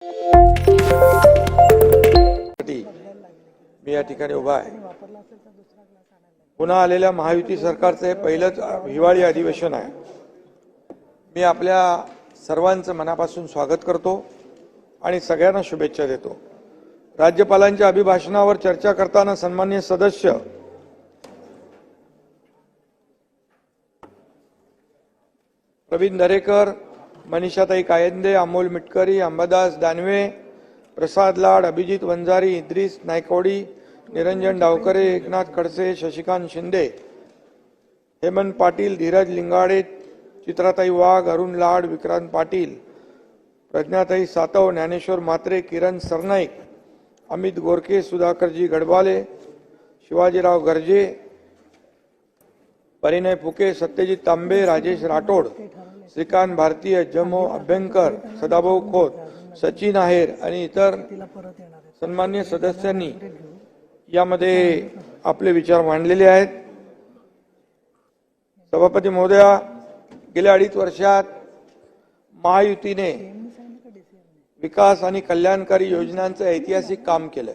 मी या ठिकाणी उभा आहे। पुन्हा आलेल्या महायुती सरकारचे हे पहिलंच हिवाळी अधिवेशन आहे। मी आपल्या सर्वांचं मनापासून स्वागत करतो आणि सगळ्यांना शुभेच्छा देतो। राज्यपालांच्या अभिभाषणावर चर्चा करताना सन्माननीय सदस्य प्रवीण दरेकर, मनीषाताई कायंदे, अमोल मिटकरी, अंबादास दानवे, प्रसाद लाड, अभिजित वंजारी, इद्रिस नायकवडी, निरंजन डावकरे, एकनाथ खडसे, शशिकांत शिंदे, हेमंत पाटील, धीरज लिंगाडे, चित्राताई वाघ, अरुण लाड, विक्रांत पाटील, प्रज्ञाताई सातव, ज्ञानेश्वर म्हात्रे, किरण सरनाईक, अमित गोरखे, सुधाकरजी गडवाले, शिवाजीराव गर्जे, परिणय फुके, सत्यजित तांबे, राजेश राठोड, श्रीकांत भारतीय, जमो अभ्यंकर, सदाभाऊ खोत, सचिन आहेर आणि इतर सन्माननीय सदस्यांनी यामध्ये आपले विचार मांडलेले आहेत। सभापती महोदया, गेल्या 2.5 वर्षात महायुतीने विकास आणि कल्याणकारी योजनांचं ऐतिहासिक काम केलं।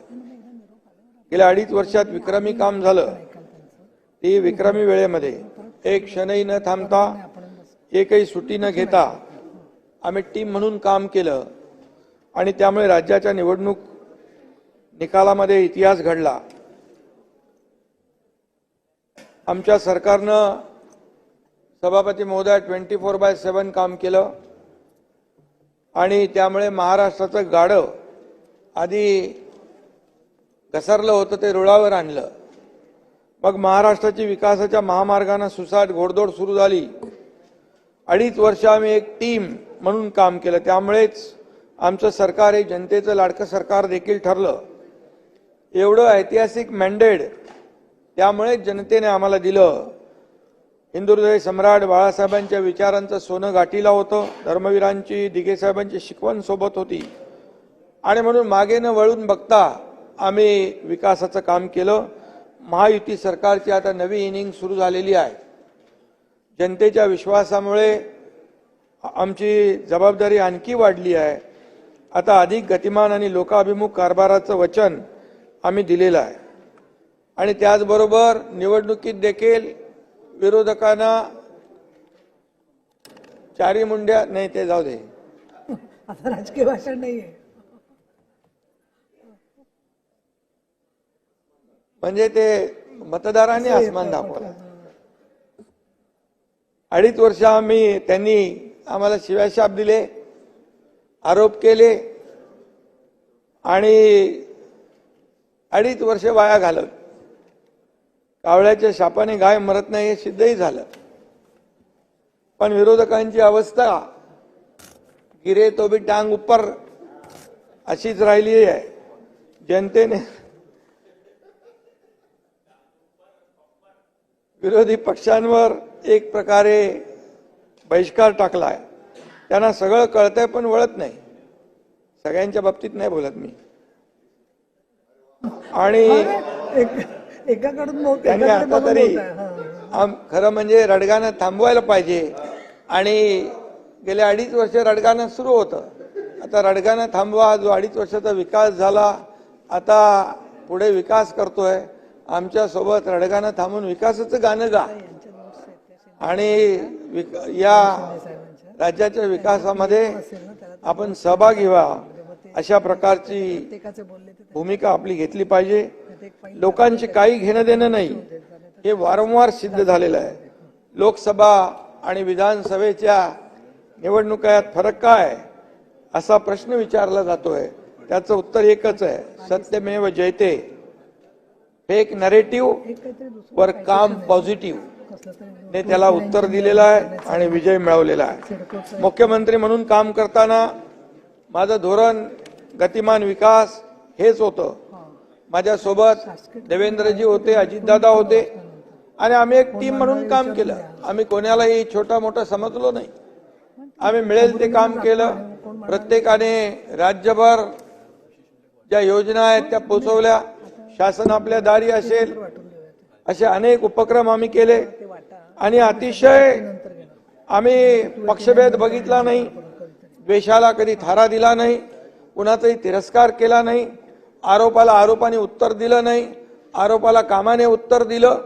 गेल्या 2.5 वर्षात विक्रमी काम झालं। ते विक्रमी वेळेमध्ये एक क्षणही न थांबता, एकही सुट्टी न घेता आम्ही टीम म्हणून काम केलं आणि त्यामुळे राज्याच्या निवडणूक निकालामध्ये इतिहास घडला। आमच्या सरकारनं सभापती महोदया 24/7 काम केलं आणि त्यामुळे महाराष्ट्राचं गाडं आधी घसरलं होतं ते रुळावर आणलं। मग महाराष्ट्राची विकासाच्या महामार्गाने सुसाट घोडदौड सुरू झाली। 2.5 वर्ष आम्ही एक टीम म्हणून काम केलं, त्यामुळेच आमचं सरकार हे जनतेचं लाडकं सरकार देखील ठरलं। एवढं ऐतिहासिक मॅन्डेट त्यामुळे जनतेने आम्हाला दिलं। हिंदुहृदय सम्राट बाळासाहेबांच्या विचारांचं सोनं गाठीला होतं, धर्मवीरांची, दिघे साहेबांची शिकवण सोबत होती आणि म्हणून मागे न वळून बघता आम्ही विकासाचं काम केलं। महायुती सरकारची आता नवी इनिंग सुरू झालेली आहे। जनतेच्या विश्वासामुळे आमची जबाबदारी आणखी वाढली आहे। आता अधिक गतिमान आणि लोकाभिमुख कारभाराचं वचन आम्ही दिलेलं आहे आणि त्याचबरोबर निवडणुकीत देखील विरोधकांना चारी मुंड्या नाही, ते जाऊ दे, आता राजकीय भाषण नाहीये, म्हणजे ते मतदारांनी आसमान दाखवलं। 2.5 वर्ष त्यांनी आम्हाला शिव्याशाप दिले, आरोप केले आणि 2.5 वर्ष वाया घालवली। कावळ्याच्या शापाने गाय मरत नाही हे सिद्धही झालं। पण विरोधकांची अवस्था गिरे तो भी टांग ऊपर अशीच राहिली आहे। जनतेने विरोधी पक्षांवर एक प्रकारे बहिष्कार टाकलाय। त्यांना सगळं कळतंय पण वळत नाही। सगळ्यांच्या बाबतीत नाही बोलत मी। आणि एकाकडून त्यांनी आता तरी खरं म्हणजे रडगाणं थांबवायला पाहिजे आणि गेल्या 2.5 वर्ष रडगाणं सुरू होतं। आता रडगाणं थांबवा। जो 2.5 वर्षाचा विकास झाला, आता पुढे विकास करतोय। आमच्या सोबत रडगाणं थांबून विकासाचं गाणं गा आणि या राज्याच्या विकासामध्ये आपण सहभागी व्हा, अशा प्रकारची भूमिका आपली घेतली पाहिजे। लोकांची काही घेणं देणं नाही, हे वारंवार सिद्ध झालेलं आहे। लोकसभा आणि विधानसभेच्या निवडणुकात फरक काय असा प्रश्न विचारला जातोय। त्याचं उत्तर एकच आहे, सत्यमेव जयते। फेक नरेटिव्ह वर काम पॉझिटिव्ह ने त्याला उत्तर दिलेलं आहे आणि विजय मिळवलेला आहे। मुख्यमंत्री म्हणून काम करताना माझं धोरण गतिमान विकास हेच होतं। माझ्या सोबत देवेंद्रजी होते, अजितदादा होते आणि आम्ही एक टीम म्हणून काम केलं। आम्ही कोणालाही छोटा मोठा समजलो नाही। आम्ही मिळेल ते काम केलं। प्रत्येकाने राज्यभर ज्या योजना आहेत त्या पोहोचवल्या। शासन आपल्या दारी असेल असे अनेक उपक्रम आम्ही केले आणि अतिशय आम्ही पक्षभेद बघितला नाही, द्वेषाला कधी थारा दिला नाही। कुणाचाही तिरस्कार केला नाही, आरोपाला आरोपाने उत्तर दिलं नाही, आरोपाला कामाने उत्तर दिलं.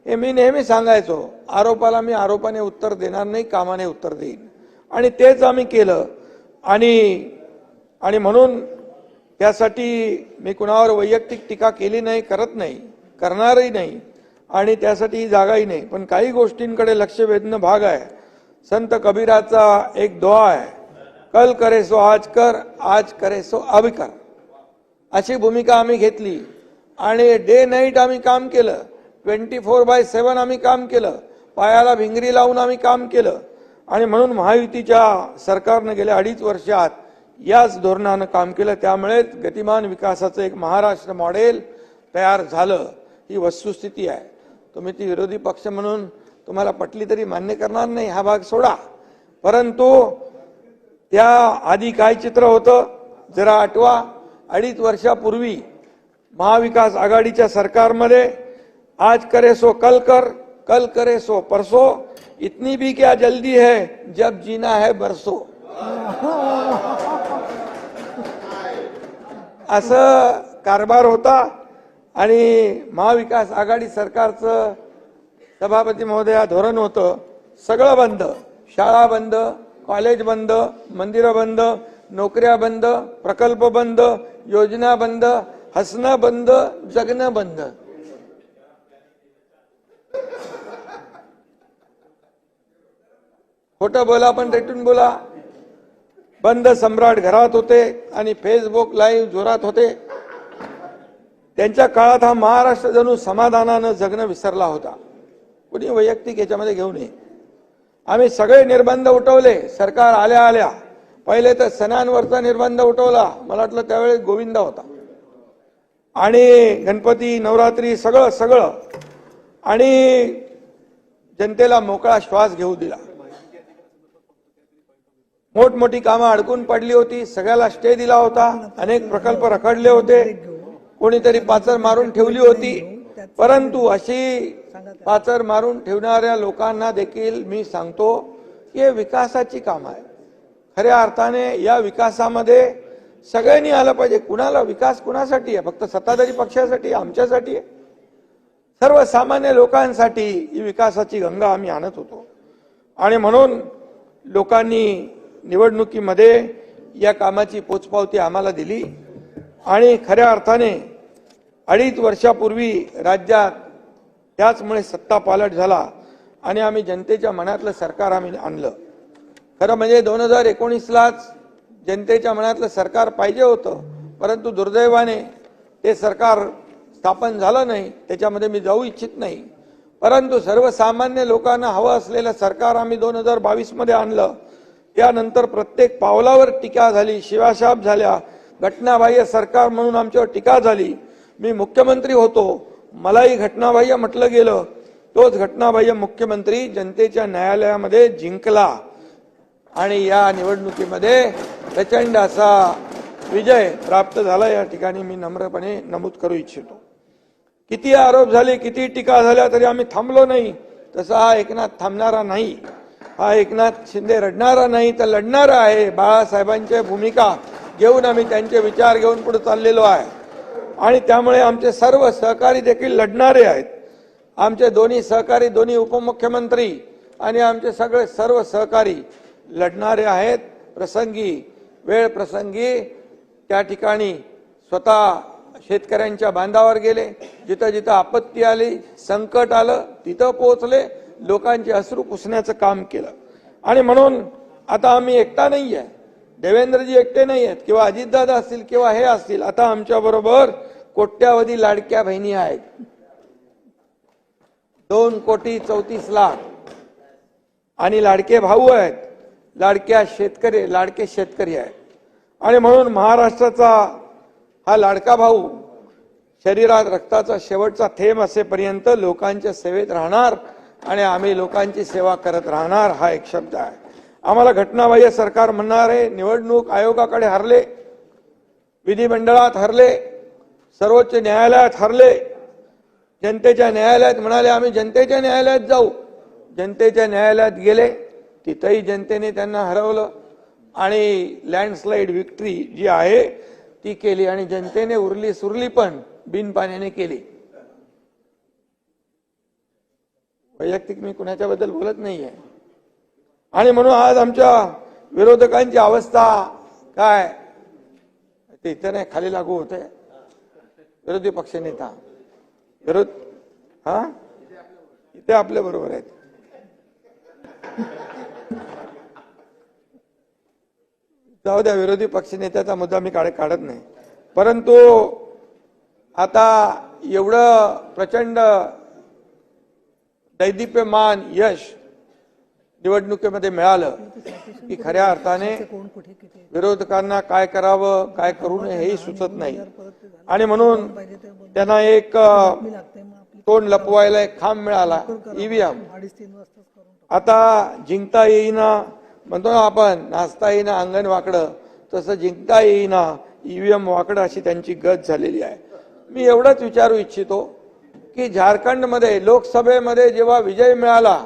हे मी नेहमी सांगायचो, आरोपाला मी आरोपाने उत्तर देणार नाही, कामाने उत्तर देईन. आणि तेच आम्ही केलं. आणि म्हणून त्यासाठी मी कुणावर वैयक्तिक टीका केली नाही, करत नाही, करणारही नाही, आणि त्यासाठी ही जागाही नाही. पण काही गोष्टींकडे लक्ष वेधणं भाग आहे. संत कबीराचा एक दोहा आहे, कल करे सो आज कर, आज करे सो अब कर. अशी भूमिका आम्ही घेतली आणि डे नाईट आम्ही काम केलं. 24/7 आम्ही काम केलं. पायाला भिंगरी लावून आम्ही काम केलं. आणि म्हणून महायुतीच्या सरकारनं गेल्या 2.5 वर्षात याच धोरणानं काम केलं. त्यामुळेच गतिमान विकासाचं एक महाराष्ट्र मॉडेल तयार झालं. ही वस्तुस्थिती आहे. तुम्ही ती विरोधी पक्ष म्हणून तुम्हाला पटली तरी मान्य करणार नाही, हा भाग सोडा. परंतु त्या आधी काय चित्र होतं जरा आठवा. 2.5 वर्षापूर्वी महाविकास आघाडीच्या सरकारमध्ये आज करे सो कल कर, कल करे सो परसो, इतनी भी क्या जल्दी है जब जीना है बरसो. असं कारभार होता. आणि महाविकास आघाडी सरकारचं सभापती महोदया धोरण होतं, सगळं बंद, शाळा बंद, कॉलेज बंद, मंदिरं बंद, नोकऱ्या बंद, प्रकल्प बंद, योजना बंद, हसणं बंद, जगणं बंद. खोटं बोला पण रेटून बोला. बंद सम्राट घरात होते आणि फेसबुक लाईव्ह जोरात होते. त्यांच्या काळात हा महाराष्ट्र जणू समाधानानं जगणं विसरला होता. कुणी वैयक्तिक याच्यामध्ये घेऊ नये. आम्ही सगळे निर्बंध उठवले. सरकार आल्या आल्या पहिले तर सणांवरचा निर्बंध उठवला. मला वाटलं त्यावेळेस गोविंदा होता. आणि गणपती, नवरात्री सगळं आणि जनतेला मोकळा श्वास घेऊ दिला. मोठमोठी कामं अडकून पडली होती, सगळ्याला स्टे दिला होता. अनेक प्रकल्प रखडले होते, कोणीतरी पाचर मारून ठेवली होती. परंतु अशी पाचर मारून ठेवणाऱ्या लोकांना देखील मी सांगतो की हे विकासाची कामं आहे. खऱ्या अर्थाने या विकासामध्ये सगळ्यांनी आलं पाहिजे. कुणाला विकास कुणासाठी आहे? फक्त सत्ताधारी पक्षासाठी? आमच्यासाठी आहे? सर्वसामान्य लोकांसाठी ही विकासाची गंगा आम्ही आणत होतो. आणि म्हणून लोकांनी निवडणुकीमध्ये या कामाची पोचपावती आम्हाला दिली. आणि खऱ्या अर्थाने 2.5 वर्षापूर्वी राज्यात त्याचमुळे सत्ता पालट झाला आणि आम्ही जनतेच्या मनातलं सरकार आम्ही आणलं. खरं म्हणजे 2019लाच जनतेच्या मनातलं सरकार पाहिजे होतं, परंतु दुर्दैवाने ते सरकार स्थापन झालं नाही. त्याच्यामध्ये मी जाऊ इच्छित नाही. परंतु सर्वसामान्य लोकांना हवं असलेलं सरकार आम्ही 2022 मध्ये आणलं. त्यानंतर प्रत्येक पावलावर टीका झाली, शिवाशाप झाल्या, घटनाबाह्य सरकार म्हणून आमच्यावर टीका झाली. मी मुख्यमंत्री होतो, मलाही घटनाबाह्य म्हटलं गेलं. तोच घटनाबाह्य मुख्यमंत्री जनतेच्या न्यायालयामध्ये जिंकला आणि या निवडणुकीमध्ये प्रचंड असा विजय प्राप्त झाला. या ठिकाणी मी नम्रपणे नमूद करू इच्छितो. किती आरोप झाले, किती टीका झाल्या तरी आम्ही थांबलो नाही. तसा हा एकनाथ थांबणारा नाही. हा एकनाथ शिंदे रडणारा नाही तर लढणारा आहे. बाळासाहेबांच्या भूमिका घेऊन आम्ही त्यांचे विचार घेऊन पुढे चाललेलो आहे. आणि त्यामुळे आमचे सर्व सहकारी देखील लढणारे आहेत. आमचे दोन्ही सहकारी, दोन्ही उपमुख्यमंत्री आणि आमचे सगळे सर्व सहकारी लढणारे आहेत. प्रसंगी वेळ प्रसंगी त्या ठिकाणी स्वतः शेतकऱ्यांच्या बांधावर गेले. जिथं जिथं आपत्ती आली, संकट आलं, तिथं पोहोचले, लोकांचे अश्रू पुसण्याचं काम केलं. आणि म्हणून आता आम्ही एकटा नाही आहे. देवेंद्रजी एकटे नाही आहेत किंवा अजितदादा असतील किंवा हे असतील. आता आमच्या बरोबर कोट्यावधी लाडक्या बहिणी आहेत. 2,34,00,000 आणि लाडके भाऊ आहेत, लाडके शेतकरी आहेत. आणि म्हणून महाराष्ट्राचा हा लाडका भाऊ शरीरात रक्ताचा शेवटचा थेंब असेपर्यंत लोकांच्या सेवेत राहणार आणि आम्ही लोकांची सेवा करत राहणार. हा एक शब्द आहे. आम्हाला घटनाबाह्य सरकार म्हणणारे निवडणूक आयोगाकडे हरले, विधिमंडळात हरले, सर्वोच्च न्यायालयात हरले, जनतेच्या न्यायालयात म्हणाले आम्ही जनतेच्या न्यायालयात जाऊ. जनतेच्या न्यायालयात गेले, तिथंही जनतेने त्यांना हरवलं. आणि लँडस्लाईड विक्ट्री जी आहे ती केली आणि जनतेने उरली सुरली पण बिनपाण्याने केली. वैयक्तिक मी कुणाच्याबद्दल बोलत नाहीये. आणि म्हणून आज आमच्या विरोधकांची अवस्था काय ते इथं नाही खाली लागू होते. विरोधी पक्षनेता इथे आपल्या बरोबर आहेत. जाऊ द्या, विरोधी पक्षनेत्याचा मुद्दा मी काढत नाही. परंतु आता एवढं प्रचंड दैदिप्यमान यश निवडणुकीमध्ये मिळालं की खऱ्या अर्थाने कोण कुठे किती विरोधकांना काय करावं काय करू नये हेही सुचत नाही. आणि म्हणून त्यांना एक लागते मग आपली तोंड लपवायला एक खांब मिळाला, ईव्हीएम. 2:30-3 वाजताच करून आता जिंकता येईना म्हणतो ना आपण, नाचता येईना अंगण वाकडं, तसं जिंकता येईना ईव्हीएम वाकडं अशी त्यांची गत झालेली आहे. मी एवढंच विचारू इच्छितो की झारखंडमध्ये लोकसभेमध्ये जेव्हा विजय मिळाला,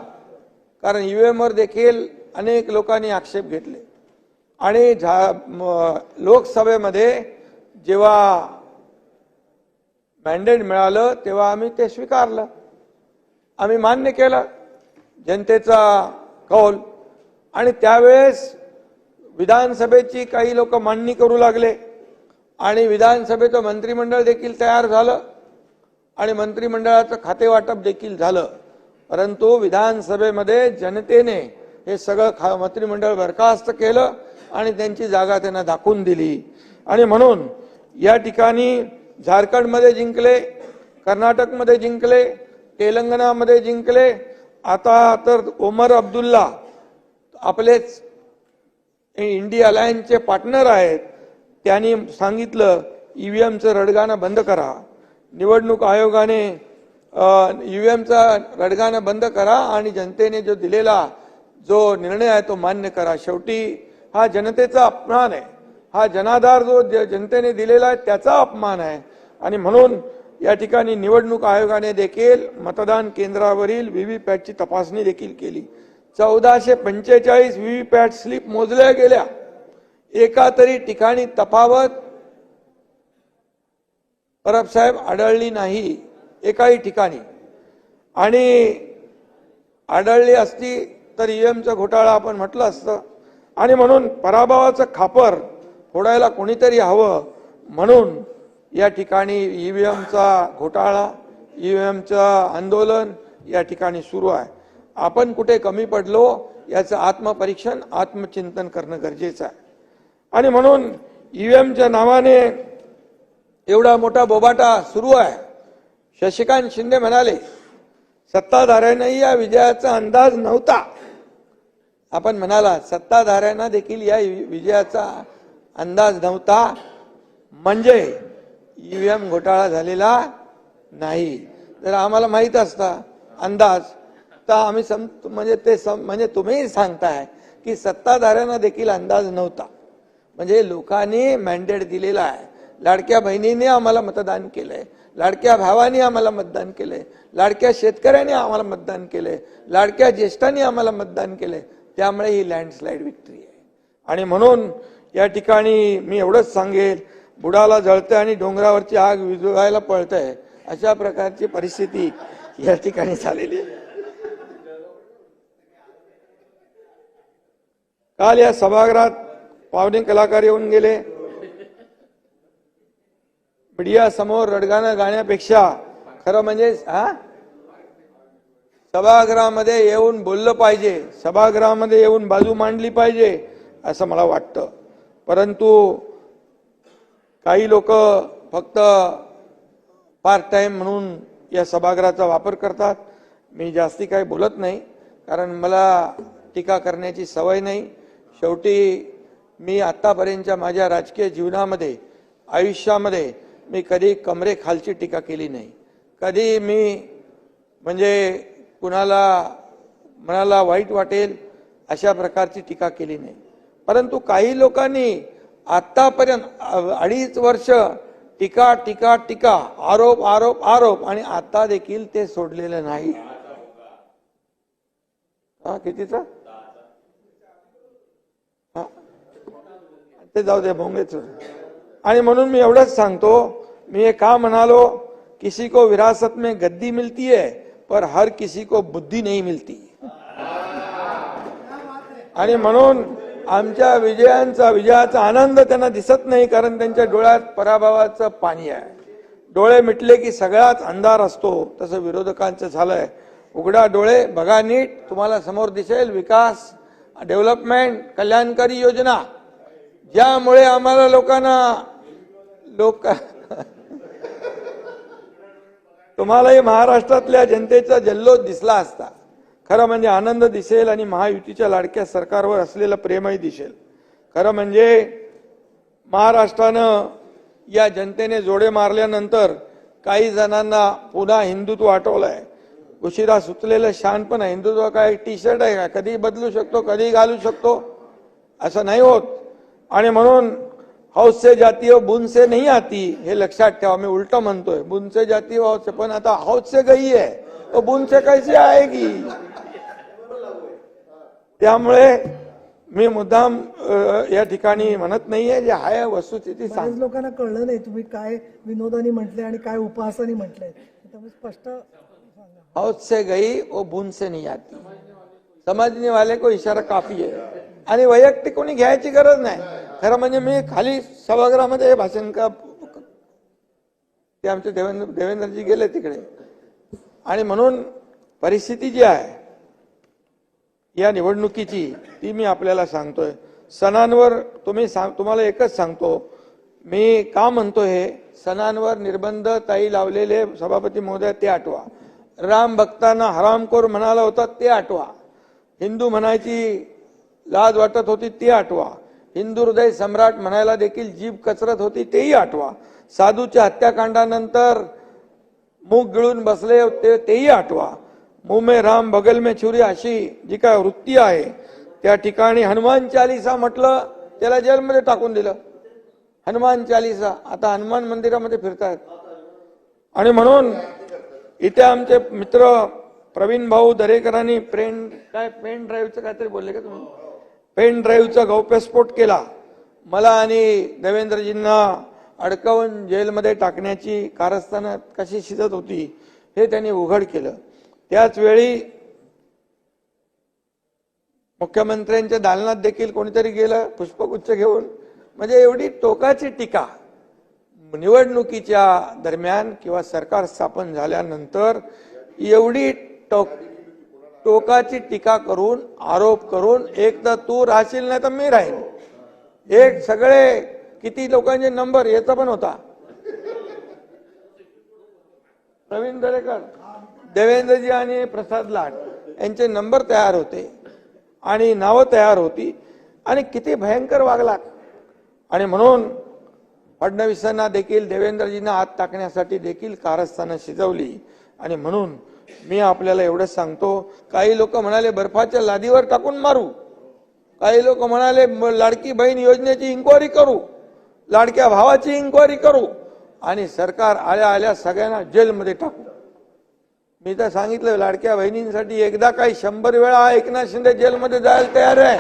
कारण ईव्हीएमवर देखील अनेक लोकांनी आक्षेप घेतले, आणि लोकसभेमध्ये जेव्हा मॅन्डेट मिळालं तेव्हा आम्ही ते स्वीकारलं, आम्ही मान्य केलं जनतेचा कौल. आणि त्यावेळेस विधानसभेची काही लोक मांडणी करू लागले आणि विधानसभेचं मंत्रिमंडळ देखील तयार झालं आणि मंत्रिमंडळाचं खातेवाटप देखील झालं. परंतु विधानसभेमध्ये जनतेने हे सगळं मंत्रिमंडळ बरखास्त केलं आणि त्यांची जागा त्यांना दाखवून दिली. आणि म्हणून या ठिकाणी झारखंडमध्ये जिंकले, कर्नाटकमध्ये जिंकले, तेलंगणामध्ये जिंकले. आता तर ओमर अब्दुल्ला आपलेच इंडिया अलायन्सचे पार्टनर आहेत, त्यांनी सांगितलं ईव्हीएमचं रडगाणं बंद करा. निवडणूक आयोगाने ईव्हीएमचा रडगाणं बंद करा आणि जनतेने जो दिलेला जो निर्णय आहे तो मान्य करा. शेवटी हा जनतेचा अपमान आहे, हा जनाधार जो जनतेने दिलेला आहे त्याचा अपमान आहे. आणि म्हणून या ठिकाणी निवडणूक आयोगाने देखील मतदान केंद्रावरील व्हीव्हीपॅटची तपासणी देखील केली. 1445 व्हीव्हीपॅट स्लिप मोजल्या गेल्या. एका तरी ठिकाणी तफावत परब साहेब आढळली नाही एकाही ठिकाणी. आणि आढळली असती तर ईव्हीएमचा घोटाळा आपण म्हटलं असतं. आणि म्हणून पराभवाचं खापर फोडायला कोणीतरी हवं, म्हणून या ठिकाणी ईव्हीएमचा घोटाळा, ईव्हीएमचं आंदोलन या ठिकाणी सुरू आहे. आपण कुठे कमी पडलो याचं आत्मपरीक्षण, आत्मचिंतन करणं गरजेचं आहे. आणि म्हणून ईव्हीएमच्या नावाने एवढा मोठा बोबाटा सुरू आहे. शशिकांत शिंदे म्हणाले सत्ताधाऱ्यांनाही या विजयाचा अंदाज नव्हता. आपण म्हणाला सत्ताधाऱ्यांना देखील या विजयाचा अंदाज नव्हता, म्हणजे ईव्हीएम घोटाळा झालेला नाही. जर आम्हाला माहित असता अंदाज तर आम्ही म्हणजे तुम्ही सांगताय की सत्ताधाऱ्यांना देखील अंदाज नव्हता. म्हणजे लोकांनी मॅन्डेट दिलेला आहे. लाडक्या बहिणीने आम्हाला मतदान केलंय, लाडक्या भावाने आम्हाला मतदान केलंय, लाडक्या शेतकऱ्यांनी आम्हाला मतदान केलंय, लाडक्या ज्येष्ठांनी आम्हाला मतदान केलंय. त्यामुळे ही लँडस्लाईड विक्ट्री आहे. आणि म्हणून या ठिकाणी मी एवढंच सांगेल, बुडाला जळतंय आणि डोंगरावरची आग विझवायला पळतंय, अशा प्रकारची परिस्थिती या ठिकाणी झालेली आहे. काल या सभागृहात पावणे कलाकार येऊन गेले. मीडिया समोर रडगाणं गाण्यापेक्षा खरं म्हणजे सभागृहामध्ये येऊन बोललं पाहिजे, सभागृहामध्ये येऊन बाजू मांडली पाहिजे असं मला वाटतं. परंतु काही लोक फक्त पार्ट टाइम म्हणून या सभागृहाचा वापर करतात. मी जास्ती काही बोलत नाही, कारण मला टीका करण्याची सवय नाही. शेवटी मी आतापर्यंतच्या माझ्या राजकीय जीवनामध्ये, आयुष्यामध्ये मी कधी कमरेखालची टीका केली नाही. कधी मी म्हणजे मनाला वाईट वाटेल अशा प्रकारची टीका केली नाही. परंतु काही लोकांनी आतापर्यंत 2.5 वर्ष टीका टीका टीका, आरोप आरोप आरोप, आणि आता देखील ते सोडलेलं नाही. कितीचा ते जाऊ दे भोंगेच. आणि म्हणून मी एवढंच सांगतो, मी हे का म्हणालो, किसी को विरासत में गद्दी मिलती है पर हर किसी को बुद्धी नहीं मिलती. आणि म्हणून आमच्या विजयाचा आनंद त्यांना दिसत नाही, कारण त्यांच्या डोळ्यात पराभवाचं पाणी आहे. डोळे मिटले की सगळाच अंधार असतो, तसं विरोधकांचं झालंय. उघडा डोळे, बघा नीट, तुम्हाला समोर दिसेल विकास, डेव्हलपमेंट, कल्याणकारी योजना, ज्यामुळे आम्हाला तुम्हालाही महाराष्ट्रातल्या जनतेचा जल्लोष दिसला असता. खरं म्हणजे आनंद दिसेल आणि महायुतीच्या लाडक्या सरकारवर असलेलं प्रेमही दिसेल. खरं म्हणजे महाराष्ट्रानं या जनतेने जोडे मारल्यानंतर काही जणांना पुन्हा हिंदुत्व आठवलंय. उशिरा सुचलेलं शहाणपण आहे. हिंदुत्व काय टी शर्ट आहे का, कधी बदलू शकतो, कधी घालू शकतो, असं नाही होत. आणि म्हणून हौस से जाती हो बूंद से नहीं आती, हे लक्षात ठेवा. मी उलट म्हणतोय, बूंद से जाती हो हौस से, पण आता हौस से गई है तो बूंद से कैसे आएगी. त्यामुळे मी मुद्दाम या ठिकाणी म्हणत नाहीये, जे आहे वस्तुस्थिती सांग. बऱ्याच लोकांना कळलं नाही तुम्ही काय विनोदानी म्हटले आणि काय उपहासानी म्हटलंय, त्यामुळे स्पष्ट सांगा. हौस से गई वो बूंद से नहीं आती, समझने वाले को इशारा काफी आहे. आणि वैयक्तिक कोणी घ्यायची गरज नाही. खरं म्हणजे मी खाली सभागृहामध्ये भाषण का, ते आमचे देवेंद्रजी गेले तिकडे. आणि म्हणून परिस्थिती जी आहे या निवडणुकीची, ती मी आपल्याला सांगतोय. सणांवर तुम्हाला एकच सांगतो, मी का म्हणतो हे, सणांवर निर्बंध ताई लावलेले सभापती महोदय ते आठवा. राम भक्तांना हरामखोर म्हणाला होता ते आठवा. हिंदू म्हणायची लाज वाटत होती ते आठवा. हिंदू हृदय सम्राट म्हणायला देखील जीभ कचरत होती तेही आठवा. साधूच्या हत्याकांडानंतर मुख गिळून बसले होते तेही आठवा. मुंह में राम बगल में छुरी, अशी जी काय वृत्ती आहे, त्या ठिकाणी हनुमान चालीसा म्हटलं, त्याला जेलमध्ये टाकून दिलं. हनुमान चालीसा आता हनुमान मंदिरामध्ये फिरतायत. आणि म्हणून इथे आमचे मित्र प्रवीण भाऊ दरेकरांनी पेन ड्राईव्हचं काहीतरी बोलले का तुम्ही, पेन ड्राईव्हचा गौप्यस्फोट केला. मला आणि देवेंद्रजींना अडकवून जेलमध्ये टाकण्याची कारस्थानं कशी शिजत होती हे त्यांनी उघड केलं. त्याच वेळी मुख्यमंत्र्यांच्या दालनात देखील कोणीतरी गेलं पुष्पगुच्छ घेऊन. म्हणजे एवढी टोकाची टीका निवडणुकीच्या दरम्यान किंवा सरकार स्थापन झाल्यानंतर एवढी टोकाची टीका करून, आरोप करून, एक तर तू राहशील नाही तर मी राहीन, एक सगळे किती लोकांचे नंबर याचा पण होता. प्रवीण दरेकर, देवेंद्रजी आणि प्रसाद लाड यांचे नंबर तयार होते आणि नावं तयार होती. आणि किती भयंकर वागलात. आणि म्हणून फडणवीसांना देखील देवेंद्रजींना आत टाकण्यासाठी देखील कारस्थानं शिजवली. आणि म्हणून मी आपल्याला एवढंच सांगतो, काही लोक म्हणाले बर्फाच्या लादीवर टाकून मारू, काही लोक म्हणाले लाडकी बहीण योजनेची इन्क्वायरी करू, लाडक्या भावाची इन्क्वायरी करू, आणि सरकार आल्या आल्या सगळ्यांना जेलमध्ये टाकू. मी तर सांगितलं, लाडक्या बहिणींसाठी एकदा काही 100 वेळा एकनाथ शिंदे जेलमध्ये जायला तयार आहे.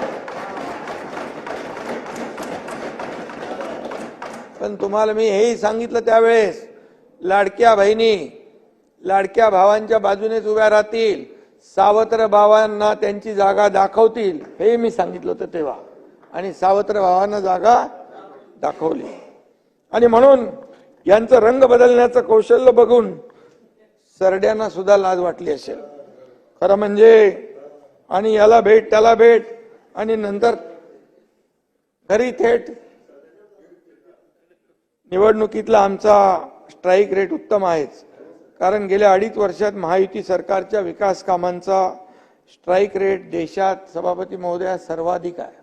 पण तुम्हाला मी हेही सांगितलं त्यावेळेस, लाडक्या बहिणी लाडक्या भावांच्या बाजूनेच उभ्या राहतील, सावत्र भावांना त्यांची जागा दाखवतील, हे मी सांगितलं होतं तेव्हा. आणि सावत्र भावांना जागा दाखवली. आणि म्हणून यांचं रंग बदलण्याचं कौशल्य बघून सरड्यांना सुद्धा लाज वाटली असेल खरं म्हणजे. आणि याला भेट त्याला भेट, आणि नंतर घरी थेट. निवडणुकीतला आमचा स्ट्राईक रेट उत्तम आहेच, कारण गेल्या 2.5 वर्षात महायुती सरकारच्या विकास कामांचा स्ट्राईक रेट देशात सभापती महोदया सर्वाधिक आहे,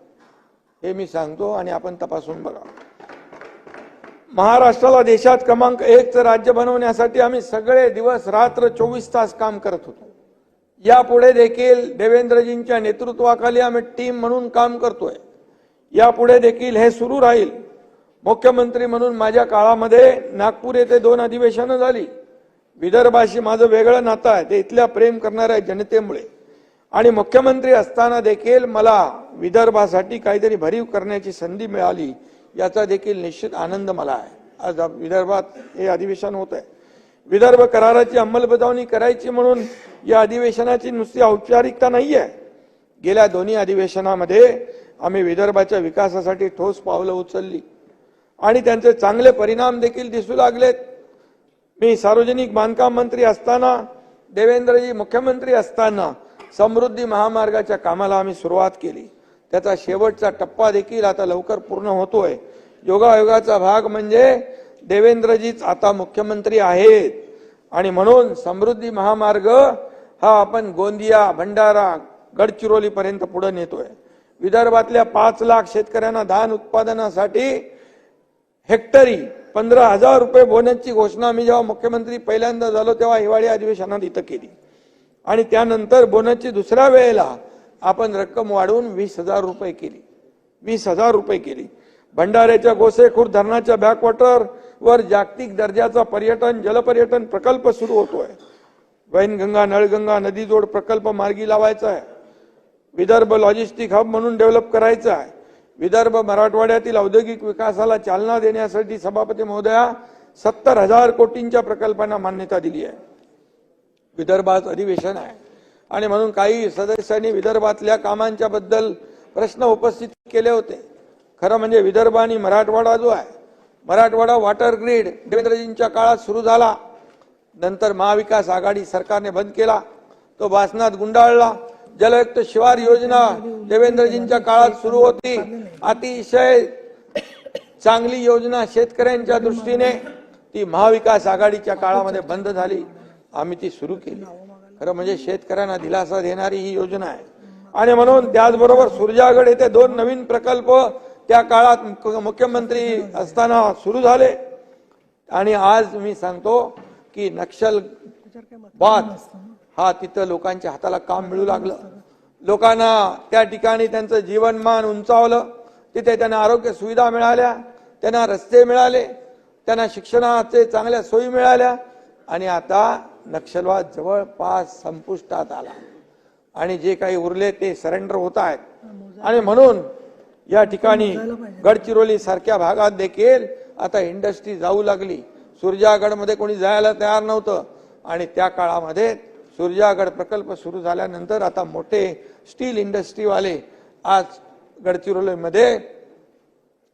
हे मी सांगतो. आणि आपण तपासून बघा. महाराष्ट्राला देशात क्रमांक 1चं राज्य बनवण्यासाठी आम्ही सगळे दिवस रात्र 24 तास काम करत होतो. यापुढे देखील देवेंद्रजींच्या नेतृत्वाखाली आम्ही टीम म्हणून काम करतोय. यापुढे देखील हे सुरू राहील. मुख्यमंत्री म्हणून माझ्या काळामध्ये नागपूर येथे 2 अधिवेशनं झाली. विदर्भाशी माझं वेगळं नातं आहे, ते इथल्या प्रेम करणाऱ्या जनतेमुळे. आणि मुख्यमंत्री असताना देखील मला विदर्भासाठी काहीतरी भरीव करण्याची संधी मिळाली, याचा देखील निश्चित आनंद मला आहे. आज विदर्भात हे अधिवेशन होत आहे. विदर्भ कराराची अंमलबजावणी करायची म्हणून या अधिवेशनाची नुसती औपचारिकता नाही आहे. गेल्या दोन्ही अधिवेशनामध्ये आम्ही विदर्भाच्या विकासासाठी ठोस पावलं उचलली आणि त्यांचे चांगले परिणाम देखील दिसू लागलेत. मी सार्वजनिक बांधकाम मंत्री असताना, देवेंद्रजी मुख्यमंत्री असताना समृद्धी महामार्गाच्या कामाला आम्ही सुरुवात केली. त्याचा शेवटचा टप्पा देखील आता लवकर पूर्ण होतोय. योगायोगाचा भाग म्हणजे देवेंद्रजीच आता मुख्यमंत्री आहेत आणि म्हणून समृद्धी महामार्ग हा आपण गोंदिया, भंडारा, गडचिरोली पर्यंत पुढे नेतोय. विदर्भातल्या 5 लाख शेतकऱ्यांना धान उत्पादनासाठी हेक्टरी 15,000 रुपये बोनसची घोषणा मी जेव्हा मुख्यमंत्री पहिल्यांदा झालो तेव्हा हिवाळी अधिवेशनात इथं केली आणि त्यानंतर बोनसची दुसऱ्या वेळेला आपण रक्कम वाढवून 20,000 रुपये केली. 20,000 रुपये केली. भंडाऱ्याच्या गोसेखुर्द धरणाच्या बॅकवॉटर वर जागतिक दर्जाचा पर्यटन, जलपर्यटन प्रकल्प सुरू होतोय. वैनगंगा, नळगंगा नदी जोड प्रकल्प मार्गी लावायचा आहे. विदर्भ लॉजिस्टिक हब म्हणून डेव्हलप करायचा आहे. विदर्भ मराठवाड्यातील औद्योगिक विकासाला चालना देण्यासाठी सभापती महोदया 70,000 कोटींच्या प्रकल्पांना मान्यता दिली आहे. विदर्भात अधिवेशन आहे आणि म्हणून काही सदस्यांनी विदर्भातल्या कामांच्या बद्दल प्रश्न उपस्थित केले होते. खरं म्हणजे विदर्भ आणि मराठवाडा जो आहे, मराठवाडा वॉटर ग्रीड देवेंद्रजींच्या काळात सुरू झाला. नंतर महाविकास आघाडी सरकारने बंद केला. तो वासनात गुंडाळला. जलयुक्त शिवार योजना देवेंद्रजींच्या काळात सुरू होती. अतिशय चांगली योजना शेतकऱ्यांच्या दृष्टीने. ती महाविकास आघाडीच्या काळामध्ये बंद झाली. आम्ही ती सुरू केली. खरं म्हणजे शेतकऱ्यांना दिलासा देणारी ही योजना आहे आणि म्हणून त्याचबरोबर सुरजागड येथे 2 नवीन प्रकल्प त्या काळात मुख्यमंत्री असताना सुरू झाले. आणि आज मी सांगतो की नक्षल बाद हा तिथं लोकांच्या हाताला काम मिळू लागलं. लोकांना त्या ठिकाणी त्यांचं जीवनमान उंचावलं. तिथे त्यांना आरोग्य सुविधा मिळाल्या, त्यांना रस्ते मिळाले, त्यांना शिक्षणाचे चांगल्या सोयी मिळाल्या आणि आता नक्षलवाद जवळपास संपुष्टात आला आणि जे काही उरले ते सरेंडर होत आहेत. आणि म्हणून या ठिकाणी गडचिरोली सारख्या भागात देखील आता इंडस्ट्री जाऊ लागली. सुरजागडमध्ये कोणी जायला तयार नव्हतं आणि त्या काळामध्ये सुरजागड प्रकल्प सुरू झाल्यानंतर आता मोठे स्टील इंडस्ट्रीवाले आज गडचिरोलीमध्ये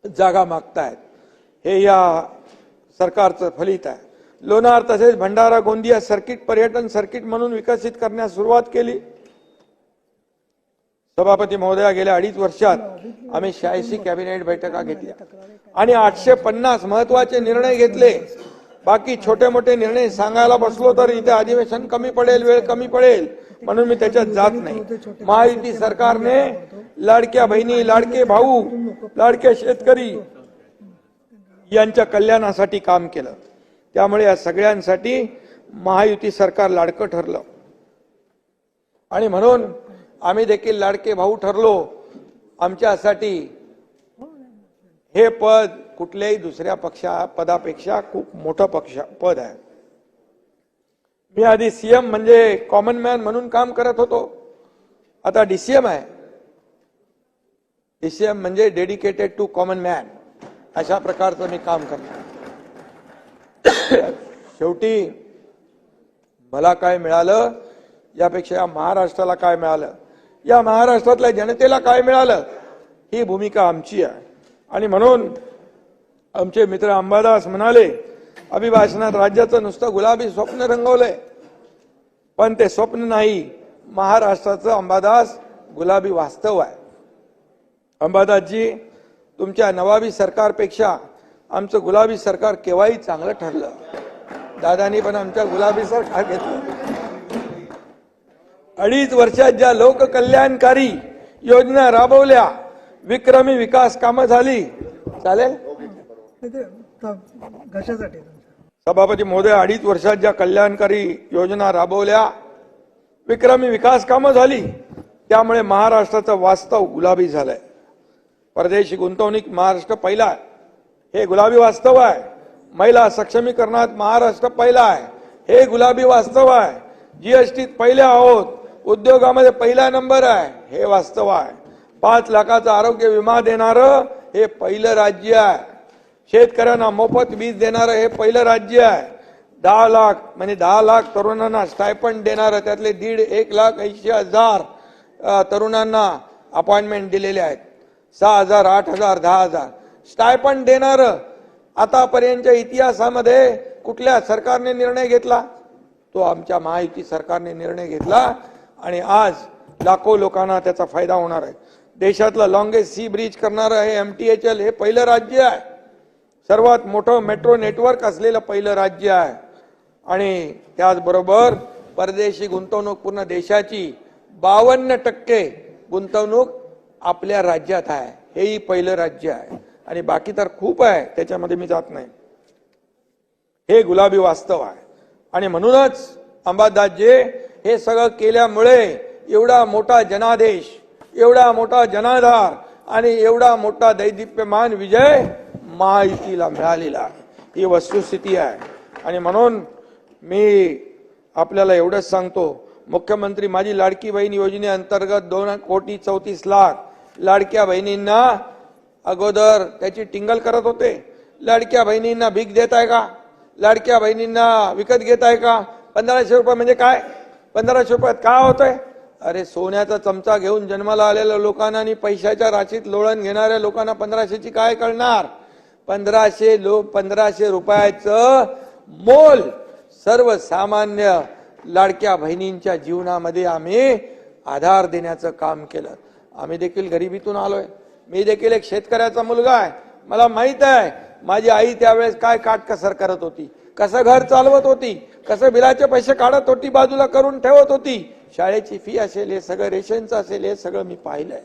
जागा मागतायत. हे या सरकारचं फलित आहे. लोणार तसेच भंडारा गोंदिया सर्किट पर्यटन सर्किट म्हणून विकसित करण्यास सुरुवात केली. सभापती महोदया, गेल्या 2.5 वर्षात आम्ही 86 कॅबिनेट बैठका घेतल्या आणि 850 महत्वाचे निर्णय घेतले. बाकी छोटे मोठे निर्णय सांगायला बसलो तर इथे अधिवेशन कमी पडेल, वेळ कमी पडेल, म्हणून मी त्याच्यात जात नाही. महायुती सरकारने लाडक्या बहिणी, लाडके भाऊ, लाडके शेतकरी यांच्या कल्याणासाठी काम केलं. त्यामुळे या सगळ्यांसाठी महायुती सरकार लाडकं ठरलं आणि म्हणून आम्ही देखील लाडके भाऊ ठरलो. आमच्यासाठी हे पद कुठल्याही दुसऱ्या पदापेक्षा खूप मोठं पद आहे. मी आधी सीएम म्हणजे कॉमन मॅन म्हणून काम करत होतो. आता डीसीएम आहे. डीसीएम म्हणजे डेडिकेटेड टू कॉमन मॅन, अशा प्रकारचं मी काम करतो. शेवटी मला काय मिळालं यापेक्षा या महाराष्ट्राला काय मिळालं, या महाराष्ट्रातल्या जनतेला काय मिळालं, ही भूमिका आमची आहे. आणि म्हणून आमचे मित्र अंबादास म्हणाले, अभिभाषणात राज्याचं नुसतं गुलाबी स्वप्न रंगवलंय, पण ते स्वप्न नाही, महाराष्ट्राचं अंबादास गुलाबी वास्तव आहे. अंबादासजी, तुमच्या नवाबी सरकारपेक्षा आमचं गुलाबी सरकार केव्हाही चांगलं ठरलं. दादानी पण आमच्या गुलाबी सरकार घेतलं. 2.5 वर्षात ज्या लोककल्याणकारी योजना राबवल्या, विक्रमी विकास कामं झाली. चालेल घशासाठी सभापती महोदय, 2.5 वर्षात ज्या कल्याणकारी योजना राबवल्या, विक्रमी विकास कामं झाली, त्यामुळे महाराष्ट्राचं वास्तव गुलाबी झालंय. परदेशी गुंतवणूक महाराष्ट्र पहिला आहे, हे गुलाबी वास्तव आहे. महिला सक्षमीकरणात महाराष्ट्र पहिला आहे, हे गुलाबी वास्तव आहे. जीएसटीत पहिले आहोत, उद्योगामध्ये पहिला नंबर आहे, हे वास्तव आहे. 5 लाखाचा आरोग्य विमा देणारं हे पहिलं राज्य आहे. शेतकऱ्यांना मोफत वीज देणारं हे पहिलं राज्य आहे. 10 लाख म्हणजे 10 लाख तरुणांना स्टायपंड देणारं, त्यातले 1,80,000 तरुणांना अपॉइंटमेंट दिलेले आहेत. 6,000, 8,000, 10,000 स्टायपंड देणारं आतापर्यंतच्या इतिहासामध्ये कुठल्या सरकारने निर्णय घेतला? तो आमच्या महायुती सरकारने निर्णय घेतला आणि आज लाखो लोकांना त्याचा फायदा होणार आहे. देशातलं लॉंगेस्ट सी ब्रिज करणारं हे MTHL हे पहिलं राज्य आहे. सर्वात मोठं मेट्रो नेटवर्क असलेलं पहिलं राज्य आहे. आणि त्याचबरोबर परदेशी गुंतवणूक पूर्ण देशाची 52% गुंतवणूक आपल्या राज्यात आहे. हेही पहिलं राज्य आहे. आणि बाकी तर खूप आहे, त्याच्यामध्ये मी जात नाही. हे गुलाबी वास्तव आहे. आणि म्हणूनच अंबादासजी हे सगळं केल्यामुळे एवढा मोठा जनादेश, एवढा मोठा जनाधार आणि एवढा मोठा दैदिप्यमान विजय महायुतीला मिळालेला आहे. ही वस्तुस्थिती आहे. आणि म्हणून मी आपल्याला एवढंच सांगतो, मुख्यमंत्री माझी लाडकी बहीण योजनेअंतर्गत 2,34,00,000 लाडक्या बहिणींना अगोदर त्याची टिंगल करत होते. लाडक्या बहिणींना भीक देत आहे का? लाडक्या बहिणींना विकत घेत आहे का? 1,500 रुपये म्हणजे काय? 1,500 रुपयात काय होतंय? अरे सोन्याचा चमचा घेऊन जन्माला आलेल्या लोकांना आणि पैशाच्या राशीत लोळण घेणाऱ्या लोकांना 1,500ची काय कळणार? 1,500 रुपयाचं मोल सर्वसामान्य लाडक्या बहिणींच्या जीवनामध्ये आम्ही आधार देण्याचं काम केलं. आम्ही देखील गरिबीतून आलोय. मी देखील एक शेतकऱ्याचा मुलगा आहे. मला माहित आहे माझी आई त्यावेळेस काय काटकसर करत होती, कसं घर चालवत होती, कसं बिलाचे पैसे काढत होती, बाजूला करून ठेवत होती. शाळेची फी असेल, हे सगळं रेशनचं असेल, हे सगळं मी पाहिलंय.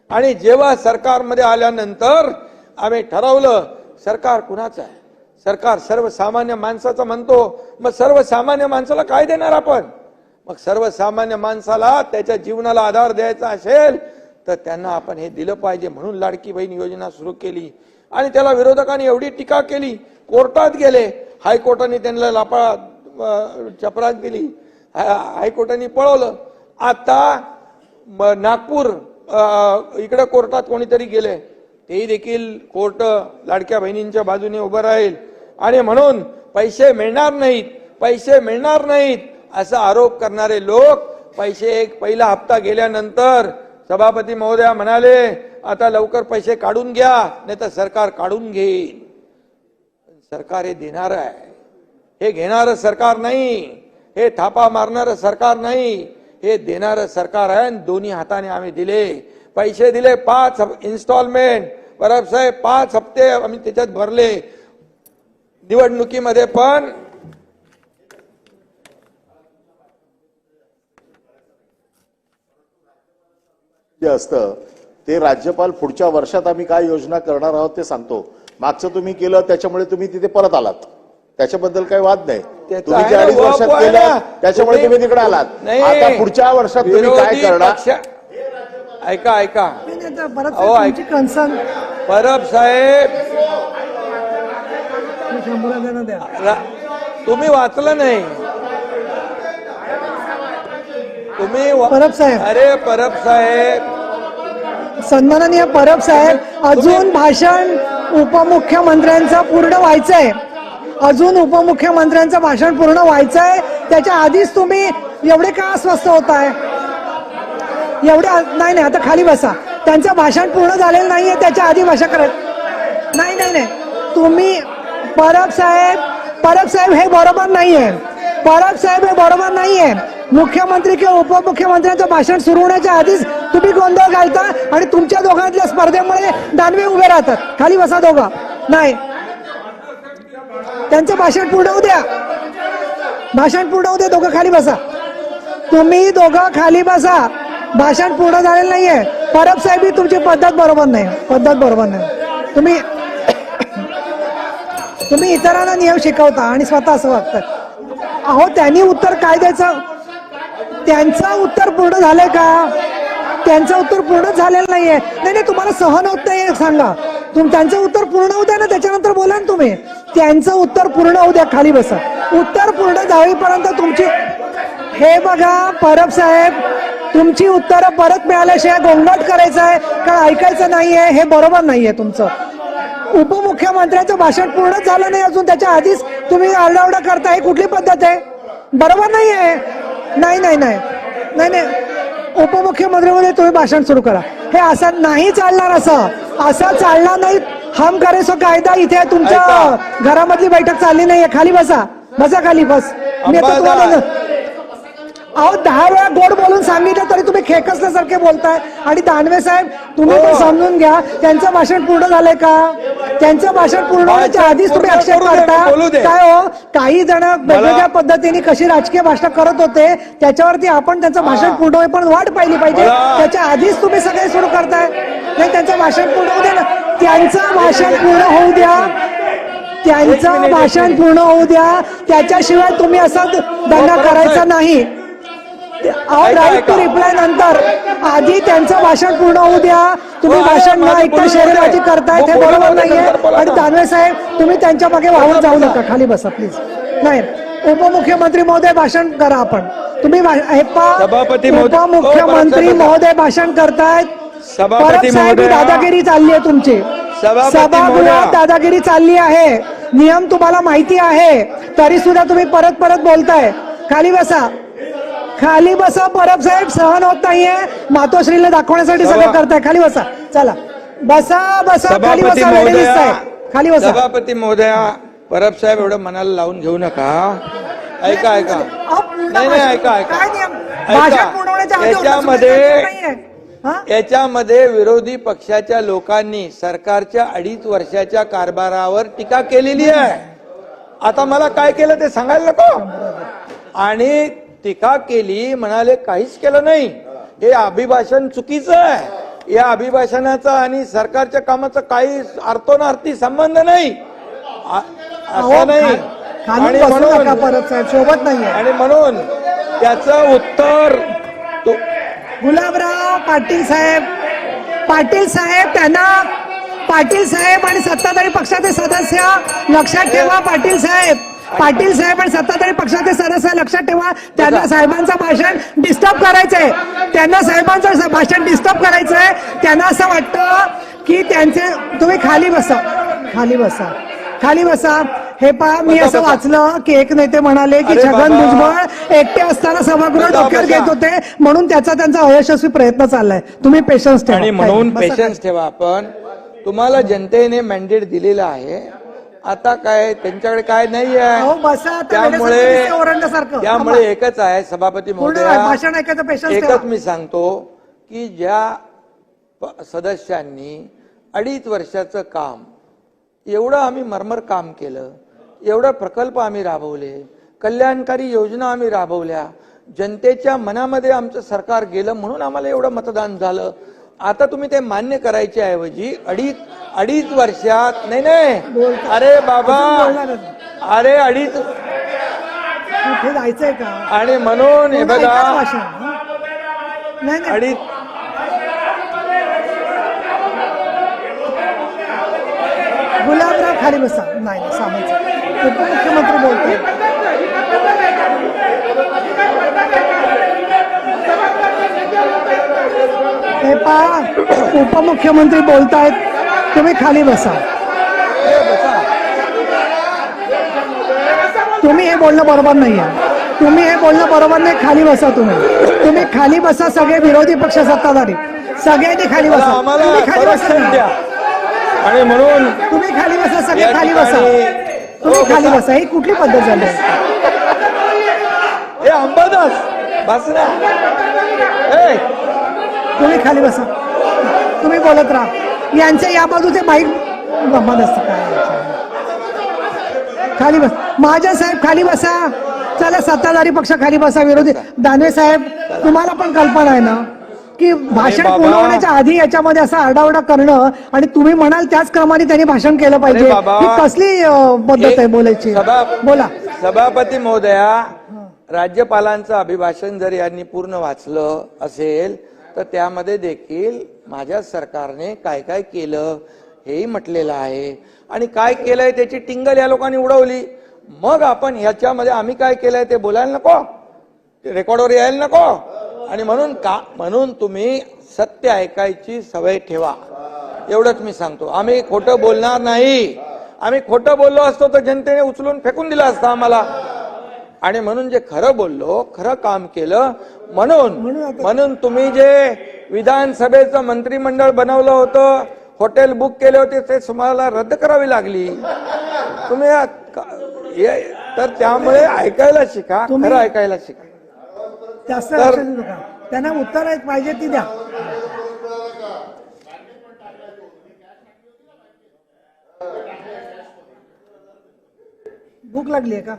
आणि जेव्हा सरकारमध्ये आल्यानंतर आम्ही ठरवलं सरकार कुणाचं आहे? सरकार सर्वसामान्य माणसाचं म्हणतो. मग सर्वसामान्य माणसाला काय देणार आपण? मग सर्वसामान्य माणसाला त्याच्या जीवनाला आधार द्यायचा असेल तर त्यांना आपण हे दिलं पाहिजे. म्हणून लाडकी बहीण योजना सुरू केली. आणि त्याला विरोधकांनी एवढी टीका केली, कोर्टात गेले, हायकोर्टाने त्यांना चपराक दिली, हायकोर्टाने पळवलं. आता नागपूर इकडे कोर्टात कोणीतरी गेले, तेही देखील कोर्ट लाडक्या बहिणींच्या बाजूने उभं राहील. आणि म्हणून पैसे मिळणार नाहीत, पैसे मिळणार नाहीत असा आरोप करणारे लोक पहिला हप्ता गेल्यानंतर सभापती महोदया म्हणाले आता लवकर पैसे काढून घ्या, नाही तर सरकार काढून घेईल. सरकार हे देणार आहे, हे घेणारं सरकार नाही, हे थापा मारणारं सरकार नाही, हे देणारं सरकार आहे. दोन्ही हाताने आम्ही दिले, पैसे दिले. 5 इन्स्टॉलमेंट परब साहेब 5 हप्ते आम्ही त्याच्यात भरले. निवडणुकीमध्ये पण जे असतं ते राज्यपाल पुढच्या वर्षात आम्ही काय योजना करणार आहोत ते सांगतो. मागचं तुम्ही केलं त्याच्यामुळे तुम्ही तिथे परत आलात, त्याच्याबद्दल काही वाद नाही. तुम्ही ज्या 2.5 वर्षात केलं त्याच्यामुळे तुम्ही तिकडे आलात. आता पुढच्या वर्षात तुम्ही काय करणार? ऐका ऐका तुमची कन्सर्न परब साहेब, तुम्ही वाचलं नाही. तुम्ही परब साहेब, अरे परब साहेब, सन्माननीय परब साहेब, अजून भाषण उपमुख्यमंत्र्यांचं पूर्ण व्हायचंय. अजून उपमुख्यमंत्र्यांचं भाषण पूर्ण व्हायचंय. त्याच्या आधीच तुम्ही एवढे का अस्वस्थ होताय? एवढे नाही. आता खाली बसा. त्यांचं भाषण पूर्ण झालेलं नाहीये, त्याच्या आधी भाषा करत नाही. तुम्ही परब साहेब हे बरोबर नाहीये. परब साहेब हे बरोबर नाहीये. मुख्यमंत्री किंवा उपमुख्यमंत्र्यांचं भाषण सुरू होण्याच्या आधीच तुम्ही गोंधळ घालता आणि तुमच्या दोघांतल्या स्पर्धेमुळे दानवे उभे राहतात. खाली बसा दोघं. नाही, त्यांचं भाषण पूर्ण होऊ द्या. भाषण पूर्ण होऊ द्या. दोघं खाली बसा. तुम्ही दोघं खाली बसा. भाषण पूर्ण झालेलं नाहीये. परब साहेब, ही तुमची पद्धत बरोबर नाही. तुम्ही इतरांना नियम शिकवता आणि स्वतः असं वागतात. अहो, त्यांनी उत्तर काय द्यायचं? त्यांचं उत्तर पूर्ण झालंय का? त्यांचं उत्तर पूर्ण झालेलं नाहीये. नाही, तुम्हाला सहन होत नाही सांगा. त्यांचं उत्तर पूर्ण होऊ द्या ना, त्याच्यानंतर बोला ना तुम्ही. त्यांचं उत्तर पूर्ण होऊ द्या. खाली बसा. उत्तर पूर्ण झालेपर्यंत तुमची हे बघा परब साहेब, तुमची उत्तरं परत मिळाल्याशिवाय गोंगाट करायचं आहे का ऐकायचं नाहीये हे बरोबर नाहीये तुमचं. उपमुख्यमंत्र्यांचं भाषण पूर्ण झालं नाही अजून, त्याच्या आधीच तुम्ही आरडाओरडा करताय, कुठली पद्धत आहे? बरोबर नाहीये. नाही नाही नाही नाही नाही उपमुख्यमंत्रीमध्ये तुम्ही भाषण सुरू करा. हे असं नाही चालणार, असं चालणार नाही. हम करे सो कायदा इथे तुमच्या घरामधली बैठक चालली नाहीये. खाली बसा, बसा खाली बस. मी आता तुम्हाला अहो 10 वेळा गोड बोलून सांगितलं तरी तुम्ही खेकसल्यासारखे बोलताय. आणि दानवे साहेब तुम्ही पण समजून घ्या, त्यांचं भाषण पूर्ण झालंय का? त्यांचं भाषण पूर्ण होण्याच्या आधीच तुम्ही आक्षेप करता काय हो? काही जण वेगवेगळ्या पद्धतीने कशी राजकीय भाषण करत होते त्याच्यावरती आपण त्यांचं भाषण पूर्ण होई पण वाट पाहिली पाहिजे. त्याच्या आधीच तुम्ही सगळे सुरू करताय. नाही, त्यांचं भाषण पूर्ण होऊ द्या ना. त्यांचं भाषण पूर्ण होऊ द्या, त्यांचं भाषण पूर्ण होऊ द्या. त्याच्याशिवाय तुम्ही असा दंगा करायचा नाही. राईट टू रिप्लाय नंतर आधी त्यांचं भाषण पूर्ण होऊ द्या. तुम्ही भाषण न ऐकता शेरेबाजी करताय, ते बरोबर नाहीये. आणि दानवे साहेब तुम्ही त्यांच्या मागे वाहून जाऊ नका. खाली बसा प्लीज. नाही, उपमुख्यमंत्री महोदय भाषण करा. आपण तुम्ही उपमुख्यमंत्री महोदय भाषण करतायत. परब साहेब दादागिरी चालली आहे तुमची. सभागृहात दादागिरी चालली आहे. नियम तुम्हाला माहिती आहे, तरी सुद्धा तुम्ही परत परत बोलताय. खाली बसा, खाली बसा. परब साहेब सहन होत नाहीये. मातोश्रीला दाखवण्यासाठी सगळं करताय. खाली बसा, चला बसा बसा. खाली बसा, वेळ दिसताय. खाली बसा. सभापती महोदया, परब साहेब एवढं मनाला लावून घेऊ नका. ऐका ऐका नाही नाही ऐका याच्यामध्ये विरोधी पक्षाच्या लोकांनी सरकारच्या 2.5 वर्षाच्या कारभारावर टीका केलेली आहे. आता मला काय केलं ते सांगायला नको. आणि टीका केली, म्हणाले काहीच केलं नाही. हे अभिभाषण चुकीचं आहे. या अभिभाषणाचा आणि सरकारच्या कामाचा काही अर्थोनार्थी संबंध नाही, असं नाही. आणि म्हणून त्याचं उत्तर गुलाबराव पाटील साहेब त्यांना पाटील साहेब आणि सत्ताधारी पक्षाचे सदस्य लक्षात ठेवा. पाटील साहेब आणि सत्ताधारी पक्षाचे सदस्य लक्षात ठेवा. त्यांना साहेबांचं भाषण डिस्टर्ब करायचंय. साहेबांचं भाषण डिस्टर्ब करायचंय. त्यांना असं वाटतं की त्यांचे तुम्ही खाली बसा. हे पहा, मी असं वाचलं की एक नेते म्हणाले की छगन भुजबळ एकटे असताना सभागृह डोक्यावर घेत होते म्हणून त्यांचा अयशस्वी प्रयत्न चाललाय. तुम्ही पेशन्स ठेवा. आणि म्हणून पेशन्स ठेवा. आपण तुम्हाला जनतेने मॅन्डेट दिलेलं आहे. आता काय त्यांच्याकडे काय नाही आहे. त्यामुळे एकच आहे सभापती महोदया, भाषण ऐकायचं पेशन्स एकच मी सांगतो की ज्या सदस्यांनी 2.5 वर्षाचं काम, एवढं आम्ही मरमर काम केलं, एवढं प्रकल्प आम्ही राबवले, कल्याणकारी योजना आम्ही राबवल्या, जनतेच्या मनामध्ये आमचं सरकार गेलं म्हणून आम्हाला एवढं मतदान झालं. आता तुम्ही ते मान्य करायच्या ऐवजी 2.5 वर्षात नाही. अरे बाबा, अरे 2.5 कुठे जायचंय का? आणि म्हणून हे बघा 2.5 गुलाबराव खाली बसा. नाही सामायचं उपमुख्यमंत्री बोलते. हे पहा, उपमुख्यमंत्री बोलतायत, तुम्ही खाली बसा. तुम्ही हे बोलणं बरोबर नाहीये. खाली बसा. तुम्ही खाली बसा. सगळे विरोधी पक्ष सत्ताधारी सगळ्यांनी खाली बसा. आणि म्हणून तुम्ही खाली बसा. सगळे खाली बसा. तुम्ही खाली बसा. ही कुठली पद्धत झाली? हे अंबादास बसना. तुम्ही खाली बसा. तुम्ही बोलत राहा. यांचे या बाजूचे बाईक बंद असतं काय. खाली बस. महाजन साहेब खाली बसा. चला, सत्ताधारी पक्ष खाली बसा. विरोधी दानवे साहेब, तुम्हाला पण कल्पना आहे ना की भाषण पूर्ण होण्याच्या आधी याच्यामध्ये असा आरडाओरडा करणं आणि तुम्ही म्हणाल त्याच क्रमाने त्यांनी भाषण केलं पाहिजे. ही कसली पद्धत आहे बोलायची? बोला. सभापती महोदया, राज्यपालांचं अभिभाषण जर यांनी पूर्ण वाचलं असेल तर त्यामध्ये देखील माझ्या सरकारने काय काय केलं हेही म्हटलेलं आहे. आणि काय केलंय त्याची टिंगल या लोकांनी उडवली. मग आपण ह्याच्यामध्ये आम्ही काय केलंय ते बोलायला नको, रेकॉर्डवर यायला नको. आणि म्हणून तुम्ही सत्य ऐकायची सवय ठेवा, एवढंच मी सांगतो. आम्ही खोटं बोलणार नाही. आम्ही खोटं बोललो असतो तर जनतेने उचलून फेकून दिलं असतं आम्हाला. आणि म्हणून जे खरं बोललो, खरं काम केलं, म्हणून तुम्ही जे विधानसभेचं मंत्रिमंडळ बनवलं होतं, हॉटेल बुक केले होते, ते तुम्हाला रद्द करावी लागली. तुम्ही तर त्यामुळे ऐकायला शिका, खरं ऐकायला शिका. जास्त लक्ष देऊ नका. त्यांना उत्तर पाहिजे ती द्या. भूक लागली आहे का?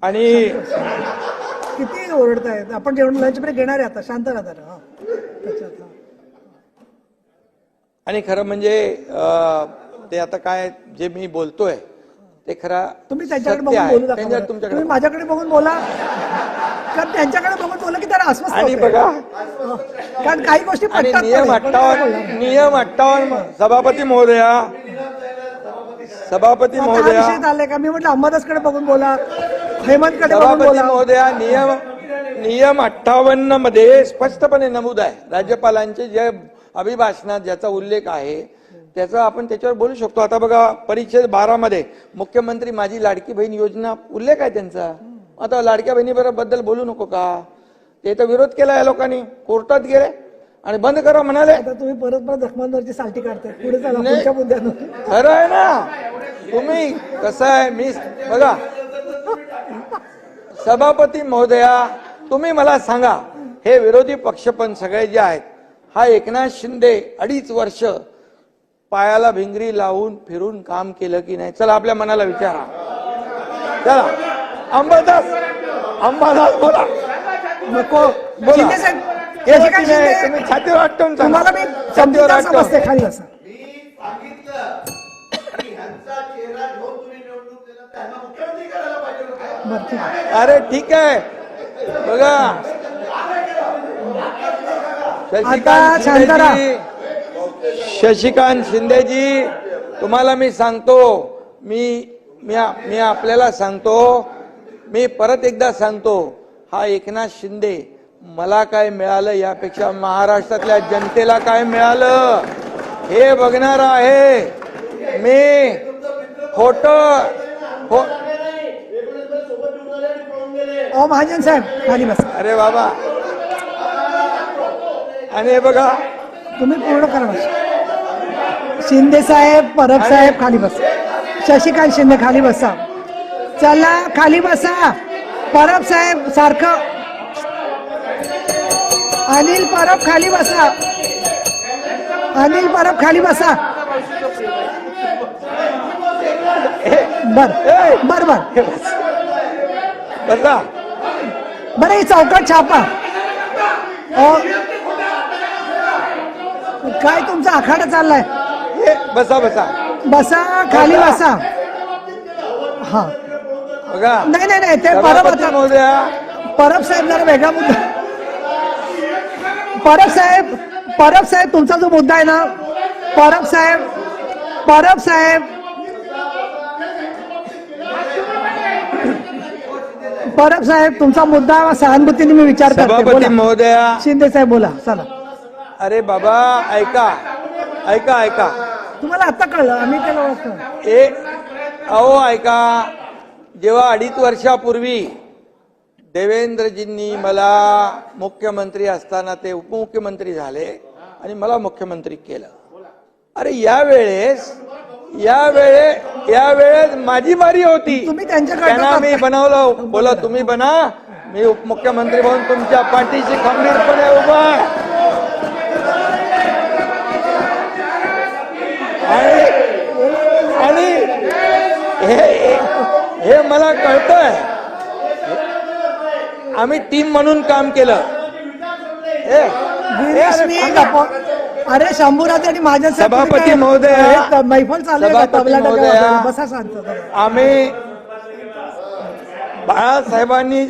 आणि किती ओरडतायत. आपण जेवण लंच ब्रेक घेणार आहे आता. शांत राहा जरा. आणि खरं म्हणजे ते आता काय जे मी बोलतोय ते खरं तुम्ही त्यांच्याकडे बघून बोलू नका. तुमच्याकडे तुम्ही माझ्याकडे बघून बोला, कारण त्यांच्याकडे बघून बोला की त्याला आश्वस्त आणि होते. बघा, कारण काही गोष्टी आणि पटतात नियम पण नाही. 58 सभापती महोदया आता हा विषय चाललाय का? मी म्हटलं अंबादासकडे बघून बोला, हेमंतकडे बघून सभापती बोला. महोदया, नियम 58 मध्ये स्पष्टपणे नमूद आहे, राज्यपालांचे जे अभिभाषणात ज्याचा उल्लेख आहे त्याचा आपण त्याच्यावर बोलू शकतो. आता बघा, परिच्छेद 12 मध्ये मुख्यमंत्री माझी लाडकी बहीण योजना उल्लेख आहे त्यांचा. आता लाडक्या बहिणीबद्दल बोलू नको का? ते तर विरोध केला या लोकांनी, कोर्टात गेले आणि बंद करा म्हणाले. आता तुम्ही परत जखमांवरची साल्टी काढताय. पुढे चला पुढच्या मुद्द्यानं. खरं आहे ना. तुम्ही कसं आहे, मी बघा सभापती महोदया, तुम्ही मला सांगा, हे विरोधी पक्ष पण सगळे जे आहेत, हा एकनाथ शिंदे 2.5 वर्ष पायाला भिंगरी लावून फिरून काम केलं की नाही? चला आपल्या मनाला विचारा. चला अंबादास बोला. नको बोला. शिंदे साहेब, हे शशिकांत शिंदे, तुम्ही छातीवर आटवून सांगा. तुम्हाला मी समजूतदार समजते. खाली बसा. बरं, ठीक आहे. अरे ठीक आहे, बघा शशिकांत शिंदेजी, तुम्हाला मी सांगतो, मी आपल्याला सांगतो, मी परत एकदा सांगतो, हा एकनाथ शिंदे मला काय मिळालं यापेक्षा महाराष्ट्रातल्या जनतेला काय मिळालं हे बघणार आहे. मी महाजन साहेब खाली बसा. अरे बाबा, आणि हे बघा, तुम्ही पूर्ण करा बसा. शिंदे साहेब, परब साहेब खाली बसा. शशिकांत शिंदे खाली बसा. चला खाली बसा. परब साहेब सारखं. अनिल परब खाली बसा. अनिल परब खाली बसा. बर बर बर बसा. बरं, ही चौकट छापा. काय तुमचा आखाडा चाललाय? बसा बसा बसा, खाली बसा. हा, बघा. नाही ते परब आता महोदया, परब साहेब जरा वेगळा मुद्दा. परब साहेब तुमचा जो मुद्दा आहे ना, परब साहेब तुमचा मुद्दा सहानुभूतीने मी विचार करते. सभापती महोदया, शिंदे साहेब बोला. चला. अरे बाबा, ऐका. तुम्हाला आता कळलं, आम्ही त्याला ओळखतो. अहो ऐका, जेव्हा 2.5 वर्षापूर्वी देवेंद्रजींनी मला मुख्यमंत्री असताना ते उपमुख्यमंत्री झाले आणि मला मुख्यमंत्री केलं. अरे यावेळेस माझी बारी होती. तुम्ही त्यांच्याकडे त्यांना मी बनवलं, बोला तुम्ही बना, मी उपमुख्यमंत्री म्हणून तुमच्या पाठीशी खंबीरपणे उभा आहे. आणि हे मला कळतंय. आम्ही टीम म्हणून काम केलं. अरे शंभूराज आणि माझ्या सभापती महोदया, मैफल चालू बसा शांत. आम्ही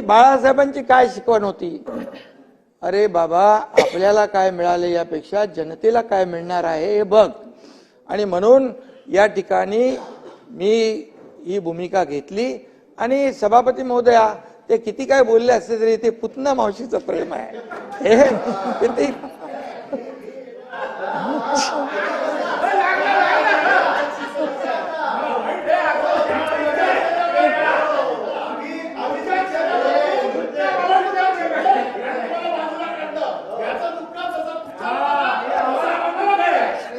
बाळासाहेबांची काय शिकवण होती? अरे बाबा, आपल्याला काय मिळाले यापेक्षा जनतेला काय मिळणार आहे हे बघ. आणि म्हणून या ठिकाणी मी ही भूमिका घेतली. आणि सभापती महोदया, ते किती काय बोलले असते तरी ते पुतना मावशीचं प्रेम आहे हे किती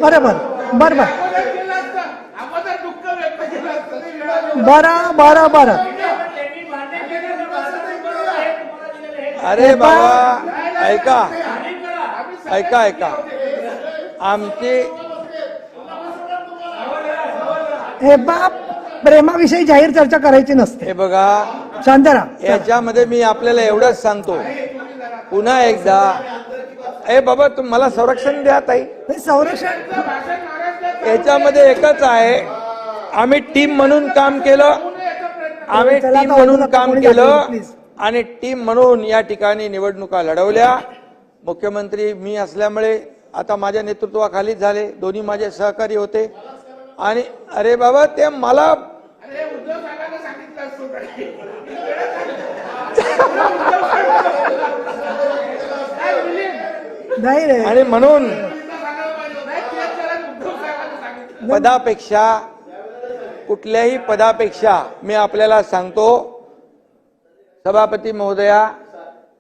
बरोबर बरोबर बरं बरं बरं अरे बाबा ऐका ऐका ऐका आमची हे बाप प्रेमाविषयी जाहीर चर्चा करायची नसते. हे बघा शांतरा याच्यामध्ये मी आपल्याला एवढंच सांगतो पुन्हा एकदा ए बाबा मला संरक्षण द्या ताई. संरक्षण याच्यामध्ये एकच आहे आम्ही टीम म्हणून काम केलं आम्ही चला टीम आता म्हणून बोलू नका, काम कोणी केलं दाखवलं, please. आणि टीम म्हणून या ठिकाणी निवडणुका लढवल्या. मुख्यमंत्री मी असल्यामुळे आता माझ्या नेतृत्वाखालीच झाले. दोन्ही माझे सहकारी होते आणि अरे बाबा ते मला नाही रे आणि म्हणून पदापेक्षा कुठल्याही पदापेक्षा मी आपल्याला सांगतो सभापती महोदया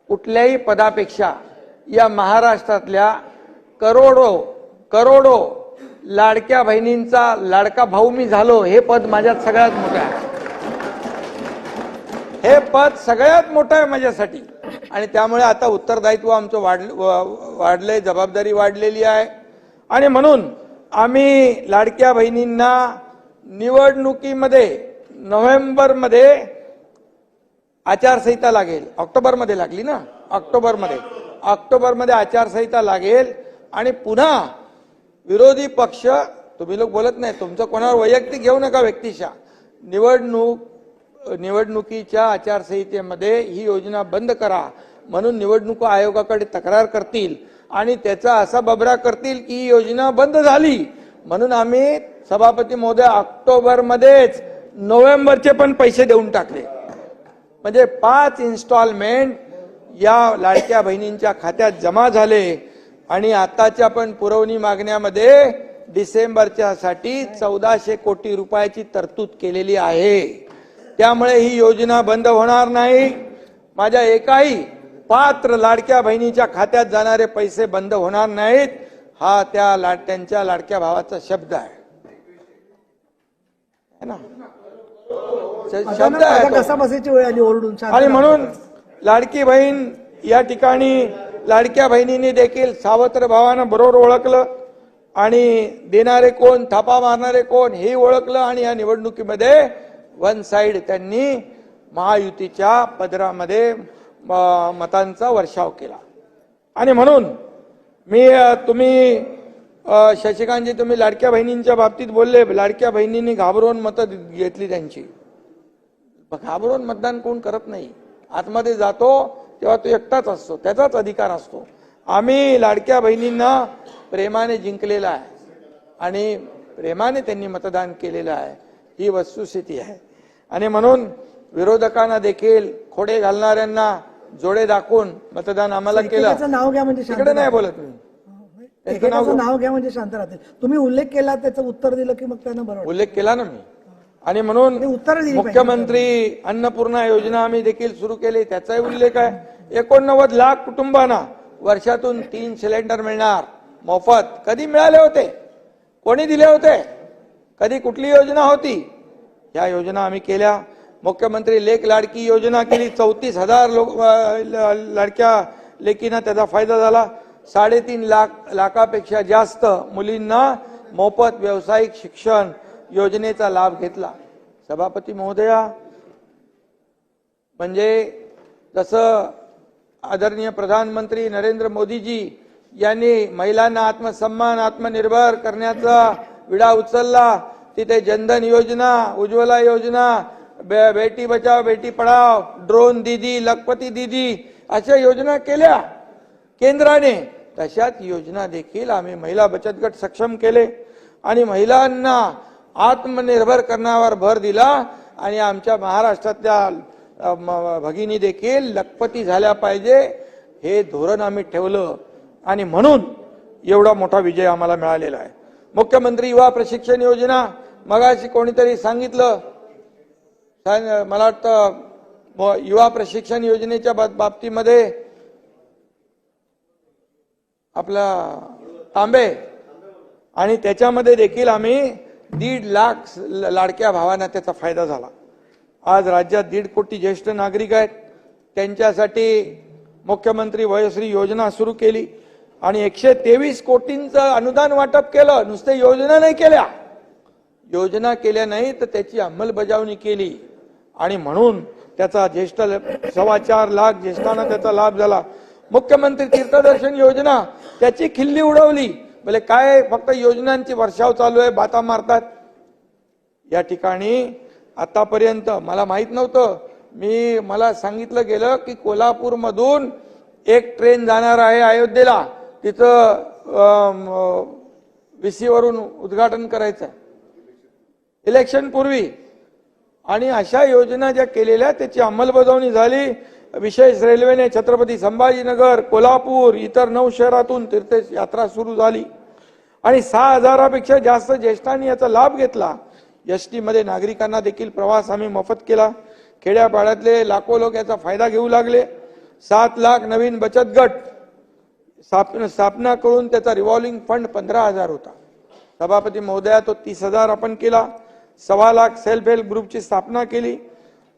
कुठल्याही पदापेक्षा या महाराष्ट्रातल्या करोडो लाडक्या बहिणींचा लाडका भाऊ मी झालो हे पद माझ्यात सगळ्यात मोठं आहे. हे पद सगळ्यात मोठं आहे माझ्यासाठी आणि त्यामुळे आता उत्तरदायित्व आमचं वाढलंय जबाबदारी वाढलेली आहे आणि म्हणून आम्ही लाडक्या बहिणींना निवडणुकीमध्ये नोव्हेंबरमध्ये आचारसंहिता लागेल. ऑक्टोबरमध्ये लागली ना ऑक्टोबरमध्ये आचारसंहिता लागेल आणि पुन्हा विरोधी पक्ष तुम्ही लोक बोलत नाही तुमचं कोणावर वैयक्तिक घेऊ नका व्यक्तिशा निवडणुकीच्या आचारसंहितेमध्ये ही योजना बंद करा म्हणून निवडणूक आयोगाकडे तक्रार करतील आणि त्याचा असा बबरा करतील की ही योजना बंद झाली म्हणून आम्ही सभापती महोदय ऑक्टोबरमध्येच नोव्हेंबरचे पण पैसे देऊन टाकले. म्हणजे 5 इन्स्टॉलमेंट या लाडक्या बहिणींच्या खात्यात जमा झाले आणि आताच्या पण पुरवणी मागण्यामध्ये डिसेंबरच्या साठी 1400 कोटी रुपयाची तरतूद केलेली आहे. त्यामुळे ही योजना बंद होणार नाही. माझ्या एकाही पात्र लाडक्या बहिणीच्या खात्यात जाणारे पैसे बंद होणार नाहीत. हा त्यांच्या लाडक्या भावाचा शब्द आहे ना शब्द आहे कसा बसायची वेळ आली ओरडून. आणि म्हणून लाडकी बहीण या ठिकाणी लाडक्या बहिणींनी देखील सावत्र भावानं बरोबर ओळखलं आणि देणारे कोण थापा मारणारे कोण हे ओळखलं आणि या निवडणुकीमध्ये वन साइड त्यांनी महायुतीच्या पदरामध्ये मतांचा वर्षाव केला. आणि म्हणून मी तुम्ही शशिकांतजी तुम्ही लाडक्या बहिणींच्या बाबतीत बोलले लाडक्या बहिणींनी घाबरून मतं घेतली त्यांची. घाबरून मतदान कोण करत नाही. आतमध्ये जातो तेव्हा तो एकटाच असतो त्याचाच अधिकार असतो. आम्ही लाडक्या बहिणींना प्रेमाने जिंकलेला आहे आणि प्रेमाने त्यांनी मतदान केलेलं आहे ही वस्तुस्थिती आहे. आणि म्हणून विरोधकांना देखील खोडे घालणाऱ्यांना जोडे दाखवून मतदान आम्हाला केलं. नाव घ्या म्हणजे तिकडे नाही बोलत मी नाव घ्या म्हणजे शांत राहतील. तुम्ही उल्लेख केला त्याचं उत्तर दिलं की मग त्यांना बरोबर उल्लेख केला ना मी. आणि म्हणून उत्तर मुख्यमंत्री अन्नपूर्णा योजना आम्ही देखील सुरू केली त्याचाही उल्लेख आहे. 89 लाख कुटुंबांना वर्षातून 3 सिलेंडर मिळणार मोफत. कधी मिळाले होते कोणी दिले होते कधी कुठली योजना होती. या योजना आम्ही केल्या. मुख्यमंत्री लेक लाडकी योजना केली 34,000 लाडक्या लेकींना त्याचा फायदा झाला. 3.5 लाखापेक्षा जास्त मुलींना मोफत व्यावसायिक शिक्षण योजनेचा लाभ घेतला. सभापती महोदया म्हणजे जसं आदरणीय प्रधानमंत्री नरेंद्र मोदीजी यांनी महिलांना आत्मसन्मान आत्मनिर्भर करण्याचा विडा उचलला तिथे जनधन योजना उज्ज्वला योजना बेटी बचाव बेटी पढाव ड्रोन दीदी लखपती दीदी अशा योजना केल्या केंद्राने. तशाच योजना देखील आम्ही महिला बचत गट सक्षम केले आणि महिलांना आत्मनिर्भर करण्यावर भर दिला. आणि आमच्या महाराष्ट्रातल्या भगिनी देखील लखपती झाल्या पाहिजे हे धोरण आम्ही ठेवलं आणि म्हणून एवढा मोठा विजय आम्हाला मिळालेला आहे. मुख्यमंत्री युवा प्रशिक्षण योजना मगाशी कोणीतरी सांगितलं, मला वाटतं युवा प्रशिक्षण योजनेच्या बाबतीमध्ये आपला तांबे आणि त्याच्यामध्ये देखील आम्ही 1.5 लाख लाडक्या भावांना त्याचा फायदा झाला. आज राज्यात 1.5 कोटी ज्येष्ठ नागरिक आहेत, त्यांच्यासाठी मुख्यमंत्री वयश्री योजना सुरू केली आणि 123 कोटींचं अनुदान वाटप केलं. नुसते योजना नाही केल्या, योजना केल्या नाही तर त्याची अंमलबजावणी केली आणि म्हणून त्याचा ज्येष्ठ 4.25 लाख ज्येष्ठांना त्याचा लाभ झाला. मुख्यमंत्री तीर्थदर्शन योजना त्याची खिल्ली उडवली. बोले काय फक्त योजनांची वर्षाव चालू आहे, बाता मारतात. या ठिकाणी आतापर्यंत मला माहित नव्हतं, मला सांगितलं गेलं की कोल्हापूर मधून एक ट्रेन जाणार आहे अयोध्येला, तिथं VC वरून उद्घाटन करायचं आहे इलेक्शन पूर्वी. आणि अशा योजना ज्या केलेल्या त्याची अंमलबजावणी झाली. विशेष रेल्वेने छत्रपती संभाजीनगर, कोल्हापूर, इतर 9 शहरातून तीर्थयात्रा सुरू झाली आणि 6,000पेक्षा जास्त ज्येष्ठांनी याचा लाभ घेतला. एसटी मध्ये नागरिकांना देखील प्रवास आम्ही मोफत केला. खेड्यापाड्यातले लाखो लोक याचा फायदा घेऊ लागले. 7 लाख नवीन बचत गट स्थापना करून त्याचा रिव्हॉल्विंग फंड 15,000 होता. सभापती महोदया तो 30,000 आपण केला. 1.25 लाख सेल्फ हेल्प ग्रुपची स्थापना केली.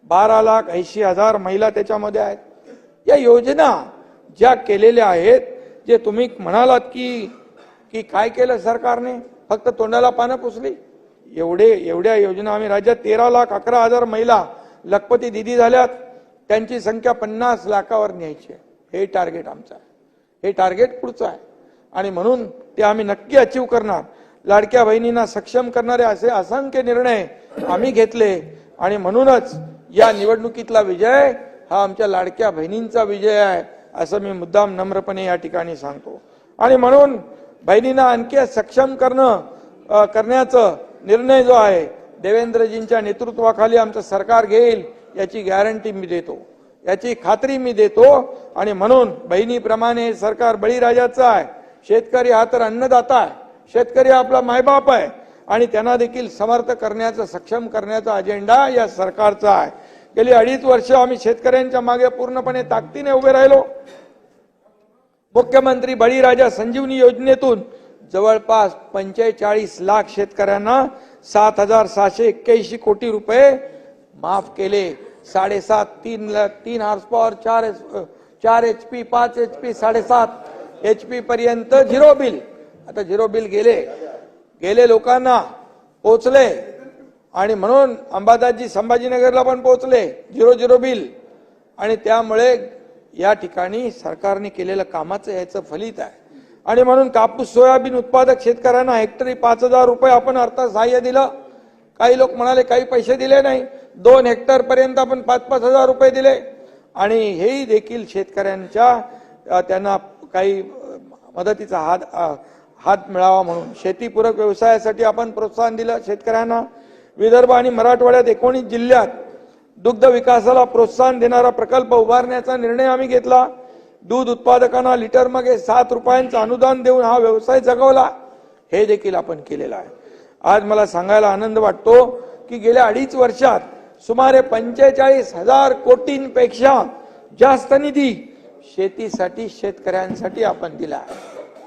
12,80,000 महिला त्याच्यामध्ये आहेत. या योजना ज्या केलेल्या आहेत, जे तुम्ही म्हणालात की काय केलं सरकारने, फक्त तोंडाला पानं पुसली, एवढ्या योजना आम्ही राज्यात 13,11,000 महिला लखपती दिदी झाल्यात. त्यांची संख्या 50 लाखावर न्यायची आहे. हे टार्गेट आमचं आहे, हे टार्गेट पुढचं आहे आणि म्हणून ते आम्ही नक्की अचीव करणार. लाडक्या बहिणींना सक्षम करणारे असे असंख्य निर्णय आम्ही घेतले आणि म्हणूनच या निवडणुकीतला विजय हा आमच्या लाडक्या बहिणींचा विजय आहे असं मी मुद्दाम नम्रपणे या ठिकाणी सांगतो. आणि म्हणून बहिणींना आणखी सक्षम करण्याचा निर्णय जो आहे देवेंद्रजींच्या नेतृत्वाखाली आमचं सरकार घेईल याची गॅरंटी मी देतो, याची खात्री मी देतो. आणि म्हणून बहिणीप्रमाणे सरकार बळीराजाचं आहे. शेतकरी हा तर अन्नदाता आहे, शेतकरी आपला मायबाप आहे आणि त्यांना देखील समर्थ करण्याचा, सक्षम करण्याचा अजेंडा या सरकारचा आहे. गेली 2.5 वर्ष आम्ही शेतकऱ्यांच्या मागे पूर्णपणे ताकदीने उभे राहिलो. मुख्यमंत्री बळीराजा संजीवनी योजनेतून जवळपास 45 लाख शेतकऱ्यांना 7,781 कोटी रुपये माफ केले. 7.5 3 horse power, 4 HP, 5 HP, 7.5 HP पर्यंत झिरो बिल. आता झिरो बिल गेले लोकांना पोहोचले आणि म्हणून अंबादासजी संभाजीनगरला पण पोहोचले झिरो बिल. आणि त्यामुळे या ठिकाणी सरकारने केलेलं कामाचं याचं फलित आहे. आणि म्हणून कापूस सोयाबीन उत्पादक शेतकऱ्यांना हेक्टरी 5,000 रुपये आपण अर्थसहाय्य दिलं. काही लोक म्हणाले काही पैसे दिले नाही, 2 हेक्टर पर्यंत आपण 5-5 हजार रुपये दिले. आणि हेही देखील शेतकऱ्यांच्या त्यांना काही मदतीचा हात मिळावा म्हणून शेतीपूरक व्यवसायासाठी आपण प्रोत्साहन दिलं शेतकऱ्यांना. विदर्भ आणि मराठवाड्यात 19 जिल्ह्यात दुग्ध विकासाला प्रोत्साहन देणारा प्रकल्प उभारण्याचा निर्णय आम्ही घेतला. दूध उत्पादकांना लिटर मागे 7 रुपयांचं अनुदान देऊन हा व्यवसाय जगवला. हे देखील आपण केलेलं आहे. आज मला सांगायला आनंद वाटतो की गेल्या 2.5 वर्षात सुमारे 45,000 कोटींपेक्षा जास्त निधी शेतीसाठी, शेतकऱ्यांसाठी आपण दिला.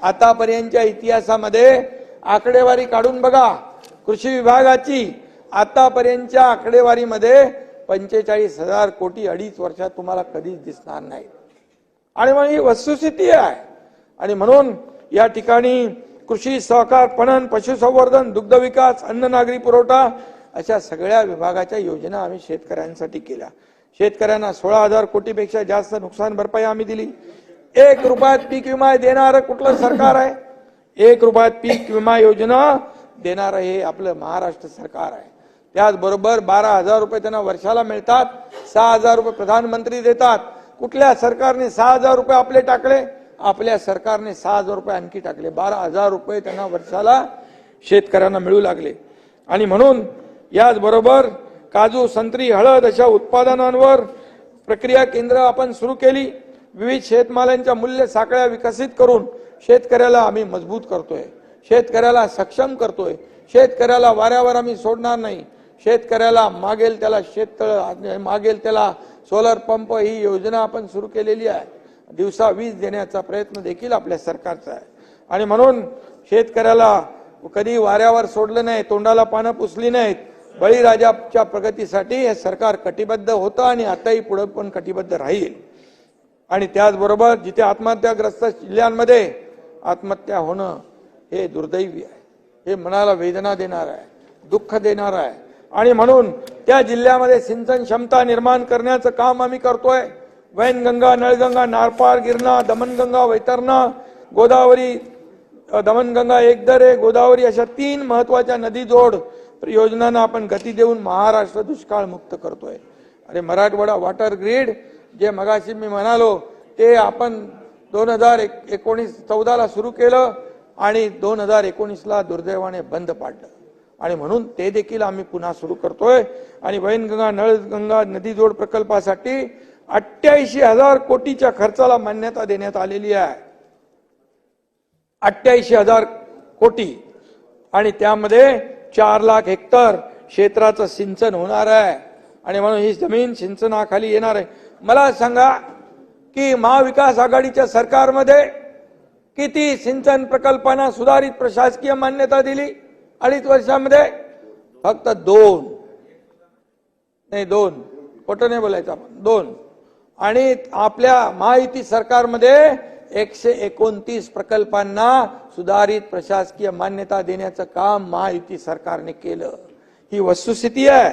आतापर्यंतच्या इतिहासामध्ये आकडेवारी काढून बघा, कृषी विभागाची आतापर्यंतच्या आकडेवारीमध्ये 45,000 कोटी 2.5 वर्षात तुम्हाला कधीच दिसणार नाही. आणि मग ही वस्तुस्थिती आहे. आणि म्हणून या ठिकाणी कृषी, सहकार, पणन, पशुसंवर्धन, दुग्ध विकास, अन्न नागरी पुरवठा अशा सगळ्या विभागाच्या योजना आम्ही शेतकऱ्यांसाठी केल्या. शेतकऱ्यांना 16,000 कोटीपेक्षा जास्त नुकसान भरपाई आम्ही दिली. 1 रुपयात पीक विमा देणारं कुठलं सरकार आहे? 1 रुपयात पीक विमा योजना देणारं हे आपलं महाराष्ट्र सरकार आहे. त्याचबरोबर 12,000 रुपये त्यांना वर्षाला मिळतात. 6,000 रुपये प्रधानमंत्री देतात. कुठल्या सरकारने 6,000 रुपये आपले टाकले? आपल्या सरकारने 6,000 रुपये आणखी टाकले. 12,000 रुपये त्यांना वर्षाला शेतकऱ्यांना मिळू लागले. आणि म्हणून याचबरोबर काजू, संत्री, हळद अशा उत्पादनांवर प्रक्रिया केंद्र आपण सुरू केली. विविध शेतमालांच्या मूल्य साखळ्या विकसित करून शेतकऱ्याला आम्ही मजबूत करतोय, शेतकऱ्याला सक्षम करतोय. शेतकऱ्याला वाऱ्यावर आम्ही सोडणार नाही. शेतकऱ्याला मागेल त्याला शेततळ, मागेल त्याला सोलर पंप, ही योजना आपण सुरू केलेली आहे. दिवसा वीज देण्याचा प्रयत्न देखील आपल्या सरकारचा आहे. आणि म्हणून शेतकऱ्याला कधी वाऱ्यावर सोडलं नाही, तोंडाला पानं पुसली नाहीत. बळीराजाच्या प्रगतीसाठी हे सरकार कटिबद्ध होतं आणि आताही पुढे पण कटिबद्ध राहील. आणि त्याचबरोबर जिथे आत्महत्याग्रस्त जिल्ह्यांमध्ये आत्महत्या होणं हे दुर्दैवी आहे, हे मनाला वेदना देणार आहे, दुःख देणार आहे. आणि म्हणून त्या जिल्ह्यामध्ये सिंचन क्षमता निर्माण करण्याचं काम आम्ही करतोय. वैनगंगा, नळगंगा, नारपार, गिरणा, दमनगंगा, वैतरणा, गोदावरी, दमनगंगा, एकदरे, गोदावरी अशा 3 महत्वाच्या नदी जोड योजनांना आपण गती देऊन महाराष्ट्र दुष्काळ मुक्त करतोय. अरे मराठवाडा वॉटर ग्रीड जे मगाशी मी म्हणालो ते आपण 2014 सुरू केलं आणि 2019 दुर्दैवाने बंद पाडलं. आणि म्हणून ते देखील आम्ही पुन्हा सुरू करतोय. आणि वैनगंगा, नळगंगा नदी जोड प्रकल्पासाठी 88,000 कोटीच्या खर्चाला मान्यता देण्यात आलेली आहे. 88,000 कोटी. आणि त्यामध्ये 4 लाख हेक्टर क्षेत्राचं सिंचन होणार आहे. आणि म्हणून ही जमीन सिंचनाखाली येणार आहे. मला सांगा की महाविकास आघाडीच्या सरकारमध्ये किती सिंचन प्रकल्पांना सुधारित प्रशासकीय मान्यता दिली 2.5 वर्षामध्ये? फक्त 2. खोटं नाही बोलायचं आपण, 2. आणि आपल्या महायुती सरकारमध्ये 129 प्रकल्पांना सुधारित प्रशासकीय मान्यता देण्याचं काम महायुती सरकारने केलं. ही वस्तुस्थिती आहे.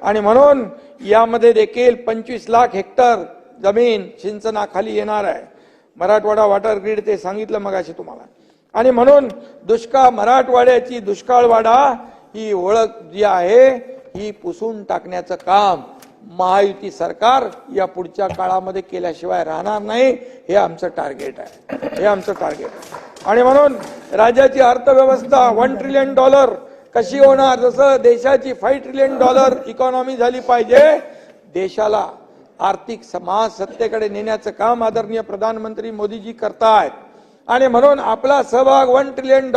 आणि म्हणून यामध्ये देखील 25 लाख हेक्टर जमीन सिंचनाखाली येणार आहे. मराठवाडा वॉटर ग्रीड ते सांगितलं मगाशी तुम्हाला. आणि म्हणून मराठवाड्याची दुष्काळवाडा ही ओळख जी आहे ही पुसून टाकण्याचं काम महायुती सरकार या पुढच्या काळामध्ये केल्याशिवाय राहणार नाही. हे आमचं टार्गेट आहे, हे आमचं टार्गेट आहे. आणि म्हणून राज्याची अर्थव्यवस्था $1 ट्रिलियन कशी होणार? जसं देशाची $5 ट्रिलियन इकॉनॉमी झाली पाहिजे. देशाला आर्थिक समाज सत्तेकडे नेण्याचं काम आदरणीय प्रधानमंत्री मोदीजी करतायत. आणि म्हणून आपला सहभाग $1 ट्रिलियन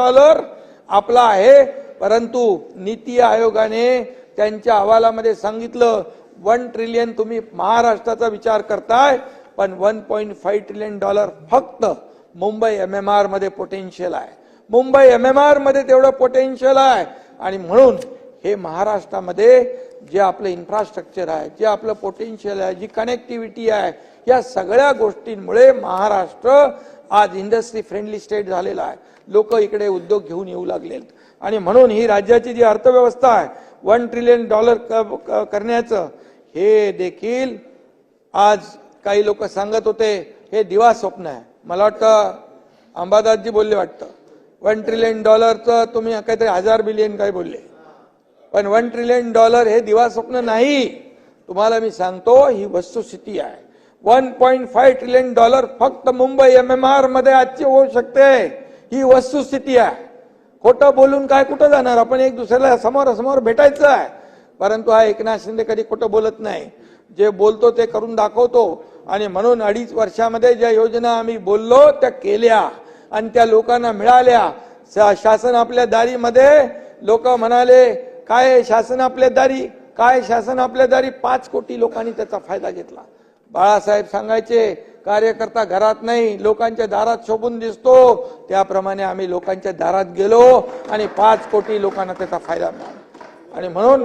आपला आहे. परंतु नीती आयोगाने त्यांच्या अहवालामध्ये सांगितलं 1 ट्रिलियन तुम्ही महाराष्ट्राचा विचार करताय, पण $1.5 ट्रिलियन फक्त मुंबई MMR मध्ये पोटेन्शियल आहे. मुंबई MMR मध्ये तेवढं पोटेन्शियल आहे. आणि म्हणून हे महाराष्ट्रामध्ये जे आपलं इन्फ्रास्ट्रक्चर आहे, जे आपलं पोटेन्शियल आहे, जी कनेक्टिव्हिटी आहे, या सगळ्या गोष्टींमुळे महाराष्ट्र आज इंडस्ट्री फ्रेंडली स्टेट झालेला आहे. लोक इकडे उद्योग घेऊन येऊ लागलेत. आणि म्हणून ही राज्याची जी अर्थव्यवस्था आहे $1 ट्रिलियन करण्याचं हे देखील आज काही लोक सांगत होते हे दिवा स्वप्न आहे. मला वाटतं अंबादासजी बोलले वाटतं $1 ट्रिलियन तुम्ही काहीतरी 1000 बिलियन काय बोलले, पण $1 ट्रिलियन हे दिवा स्वप्न नाही. तुम्हाला मी सांगतो ही वस्तुस्थिती आहे. $1.5 ट्रिलियन फक्त मुंबई MMR मध्ये आजची होऊ शकते. ही वस्तुस्थिती आहे. खोटं बोलून काय कुठं जाणार? आपण एक दुसऱ्याला समोरासमोर भेटायचं आहे. परंतु हा एकनाथ शिंदे कधी खोटं बोलत नाही. जे बोलतो ते करून दाखवतो. आणि म्हणून 2.5 वर्षामध्ये ज्या योजना आम्ही बोललो त्या केल्या आणि त्या लोकांना मिळाल्या. शासन आपल्या दारीमध्ये लोक म्हणाले काय शासन आपल्या दारी, काय शासन आपल्या दारी. 5 कोटी लोकांनी त्याचा फायदा घेतला. बाळासाहेब सांगायचे कार्यकर्ता घरात नाही लोकांच्या दारात शोभून दिसतो. त्याप्रमाणे आम्ही लोकांच्या दारात गेलो आणि 5 कोटी लोकांना त्याचा फायदा मिळाला. आणि म्हणून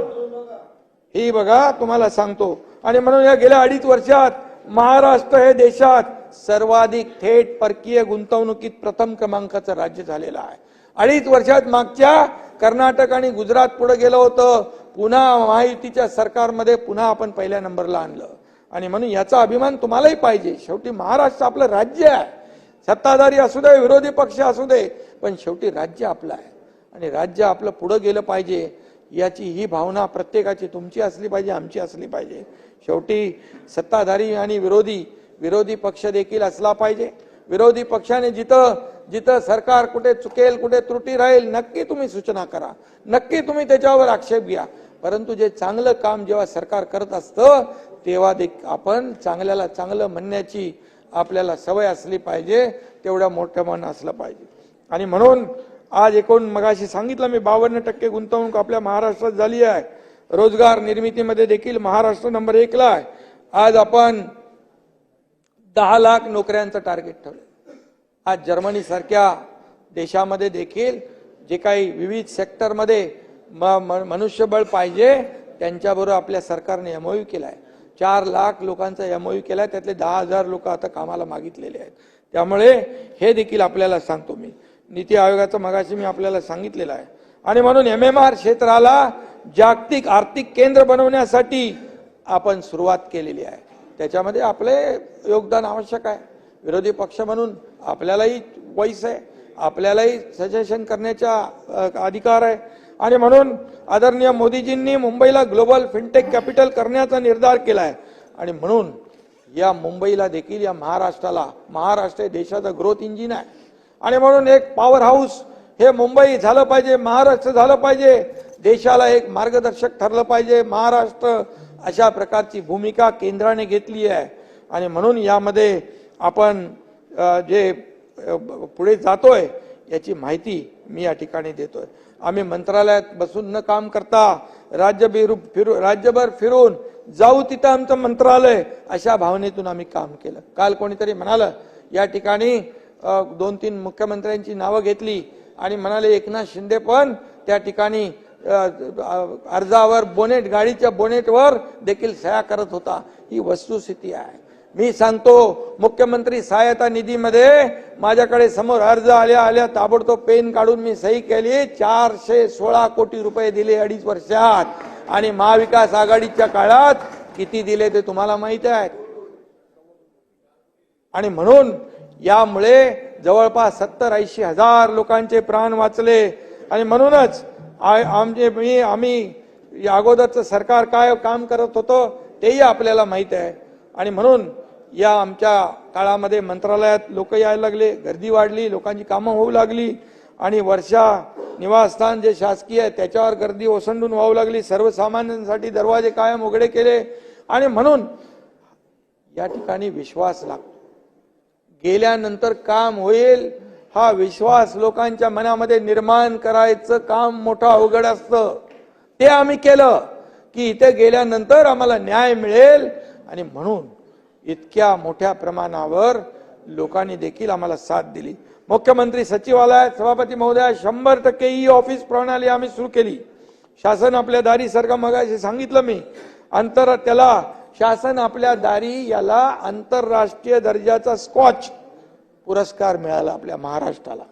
ही बघा तुम्हाला सांगतो. आणि म्हणून या गेल्या 2.5 वर्षात महाराष्ट्र हे देशात सर्वाधिक थेट परकीय गुंतवणुकीत प्रथम क्रमांकाचं राज्य झालेलं आहे. 2.5 वर्षात मागच्या कर्नाटक आणि गुजरात पुढे गेलं होतं. पुन्हा महायुतीच्या सरकारमध्ये पुन्हा आपण पहिल्या नंबरला आणलं. आणि म्हणून याचा अभिमान तुम्हालाही पाहिजे. शेवटी महाराष्ट्र आपलं राज्य आहे. सत्ताधारी असू दे, विरोधी पक्ष असू दे, पण शेवटी राज्य आपलं आहे. आणि राज्य आपलं पुढे गेलं पाहिजे याची ही भावना प्रत्येकाची, तुमची असली पाहिजे, आमची असली पाहिजे. शेवटी सत्ताधारी आणि विरोधी पक्ष देखील असला पाहिजे. विरोधी पक्षाने जिथं सरकार कुठे चुकेल, कुठे त्रुटी राहील, नक्की तुम्ही सूचना करा, नक्की तुम्ही त्याच्यावर आक्षेप घ्या. परंतु जे चांगलं काम जेव्हा सरकार करत असतं तेव्हा आपण चांगल्याला चांगलं म्हणण्याची आपल्याला सवय असली पाहिजे, तेवढ्या मोठं मन असलं पाहिजे. आणि म्हणून आज मगाशी सांगितलं मी 52% गुंतवणूक आपल्या महाराष्ट्रात झाली आहे. रोजगार निर्मितीमध्ये देखील महाराष्ट्र नंबर 1 ला आहे. आज आपण 10 लाख नोकऱ्यांचं टार्गेट ठेवलं. आज जर्मनी सारख्या देशामध्ये देखील जे काही विविध सेक्टरमध्ये मनुष्यबळ पाहिजे त्यांच्याबरोबर आपल्या सरकारने एमओयू केलाय. 4 लाख लोकांचा एमओयू केलाय, त्यातले 10,000 लोक आता कामाला मागितलेले आहेत. त्यामुळे हे देखील आपल्याला सांगतो मी, नीती आयोगाचं मगाशी मी आपल्याला सांगितलेलं आहे. आणि म्हणून MMR क्षेत्राला जागतिक आर्थिक केंद्र बनवण्यासाठी आपण सुरुवात केलेली आहे. त्याच्यामध्ये आपले योगदान आवश्यक आहे. विरोधी पक्ष म्हणून आपल्यालाही वॉइस आहे, आपल्यालाही सजेशन करण्याचा अधिकार आहे. आणि म्हणून आदरणीय मोदीजींनी मुंबईला ग्लोबल फिनटेक कॅपिटल करण्याचा निर्धार केला आहे. आणि म्हणून या मुंबईला देखील, या महाराष्ट्र हे देशाचा ग्रोथ इंजिन आहे. आणि म्हणून एक पॉवर हाऊस हे मुंबई झालं पाहिजे, महाराष्ट्र झालं पाहिजे, देशाला एक मार्गदर्शक ठरलं पाहिजे. महाराष्ट्र अशा प्रकारची भूमिका केंद्राने घेतली आहे. आणि म्हणून यामध्ये आपण जे पुढे जातोय याची माहिती मी या ठिकाणी देतोय. आम्ही मंत्रालयात बसून न काम करता राज्यभर फिरून जाऊ तिथं आमचं मंत्रालय, अशा भावनेतून आम्ही काम केलं. काल कोणीतरी म्हणालं या ठिकाणी 2-3 मुख्यमंत्र्यांची नावं घेतली आणि म्हणाले एकनाथ शिंदे पण त्या ठिकाणी अर्जावर गाडीच्या बोनेटवर देखील सह्या करत होता. ही वस्तुस्थिती आहे. मी सांगतो, मुख्यमंत्री सहायता निधीमध्ये माझ्याकडे समोर अर्ज आल्या ताबडतोब पेन काढून मी सही केली. 416 कोटी रुपये दिले 2.5 वर्षात. आणि महाविकास आघाडीच्या काळात किती दिले ते तुम्हाला माहिती आहे. आणि म्हणून यामुळे जवळपास 70-80 हजार लोकांचे प्राण वाचले. आणि म्हणूनच आम्ही अगोदरचं सरकार काय काम करत होतं तेही आपल्याला माहित आहे. आणि म्हणून या आमच्या काळामध्ये मंत्रालयात लोक यायला लागले, गर्दी वाढली, लोकांची कामं होऊ लागली. आणि वर्षा निवासस्थान जे शासकीय आहे त्याच्यावर गर्दी ओसंडून व्हावू लागली. सर्वसामान्यांसाठी दरवाजे कायम उघडे केले. आणि म्हणून या ठिकाणी विश्वास लागतो. गेल्यानंतर काम होईल हा विश्वास लोकांच्या मनामध्ये निर्माण करायचं काम मोठं अवघड असतं. ते आम्ही केलं की इथे गेल्यानंतर आम्हाला न्याय मिळेल. आणि म्हणून इतक्या मोठ्या प्रमाणावर लोकांनी देखील आम्हाला साथ दिली. मुख्यमंत्री सचिवालयात सभापती महोदया 100% ई ऑफिस प्रणाली आम्ही सुरू केली. शासन आपल्या दारी सरका मगाशी सांगितलं मी, त्याला शासन आपल्या दारी याला आंतरराष्ट्रीय दर्जाचा स्कॉच पुरस्कार मिळाला आपल्या महाराष्ट्राला.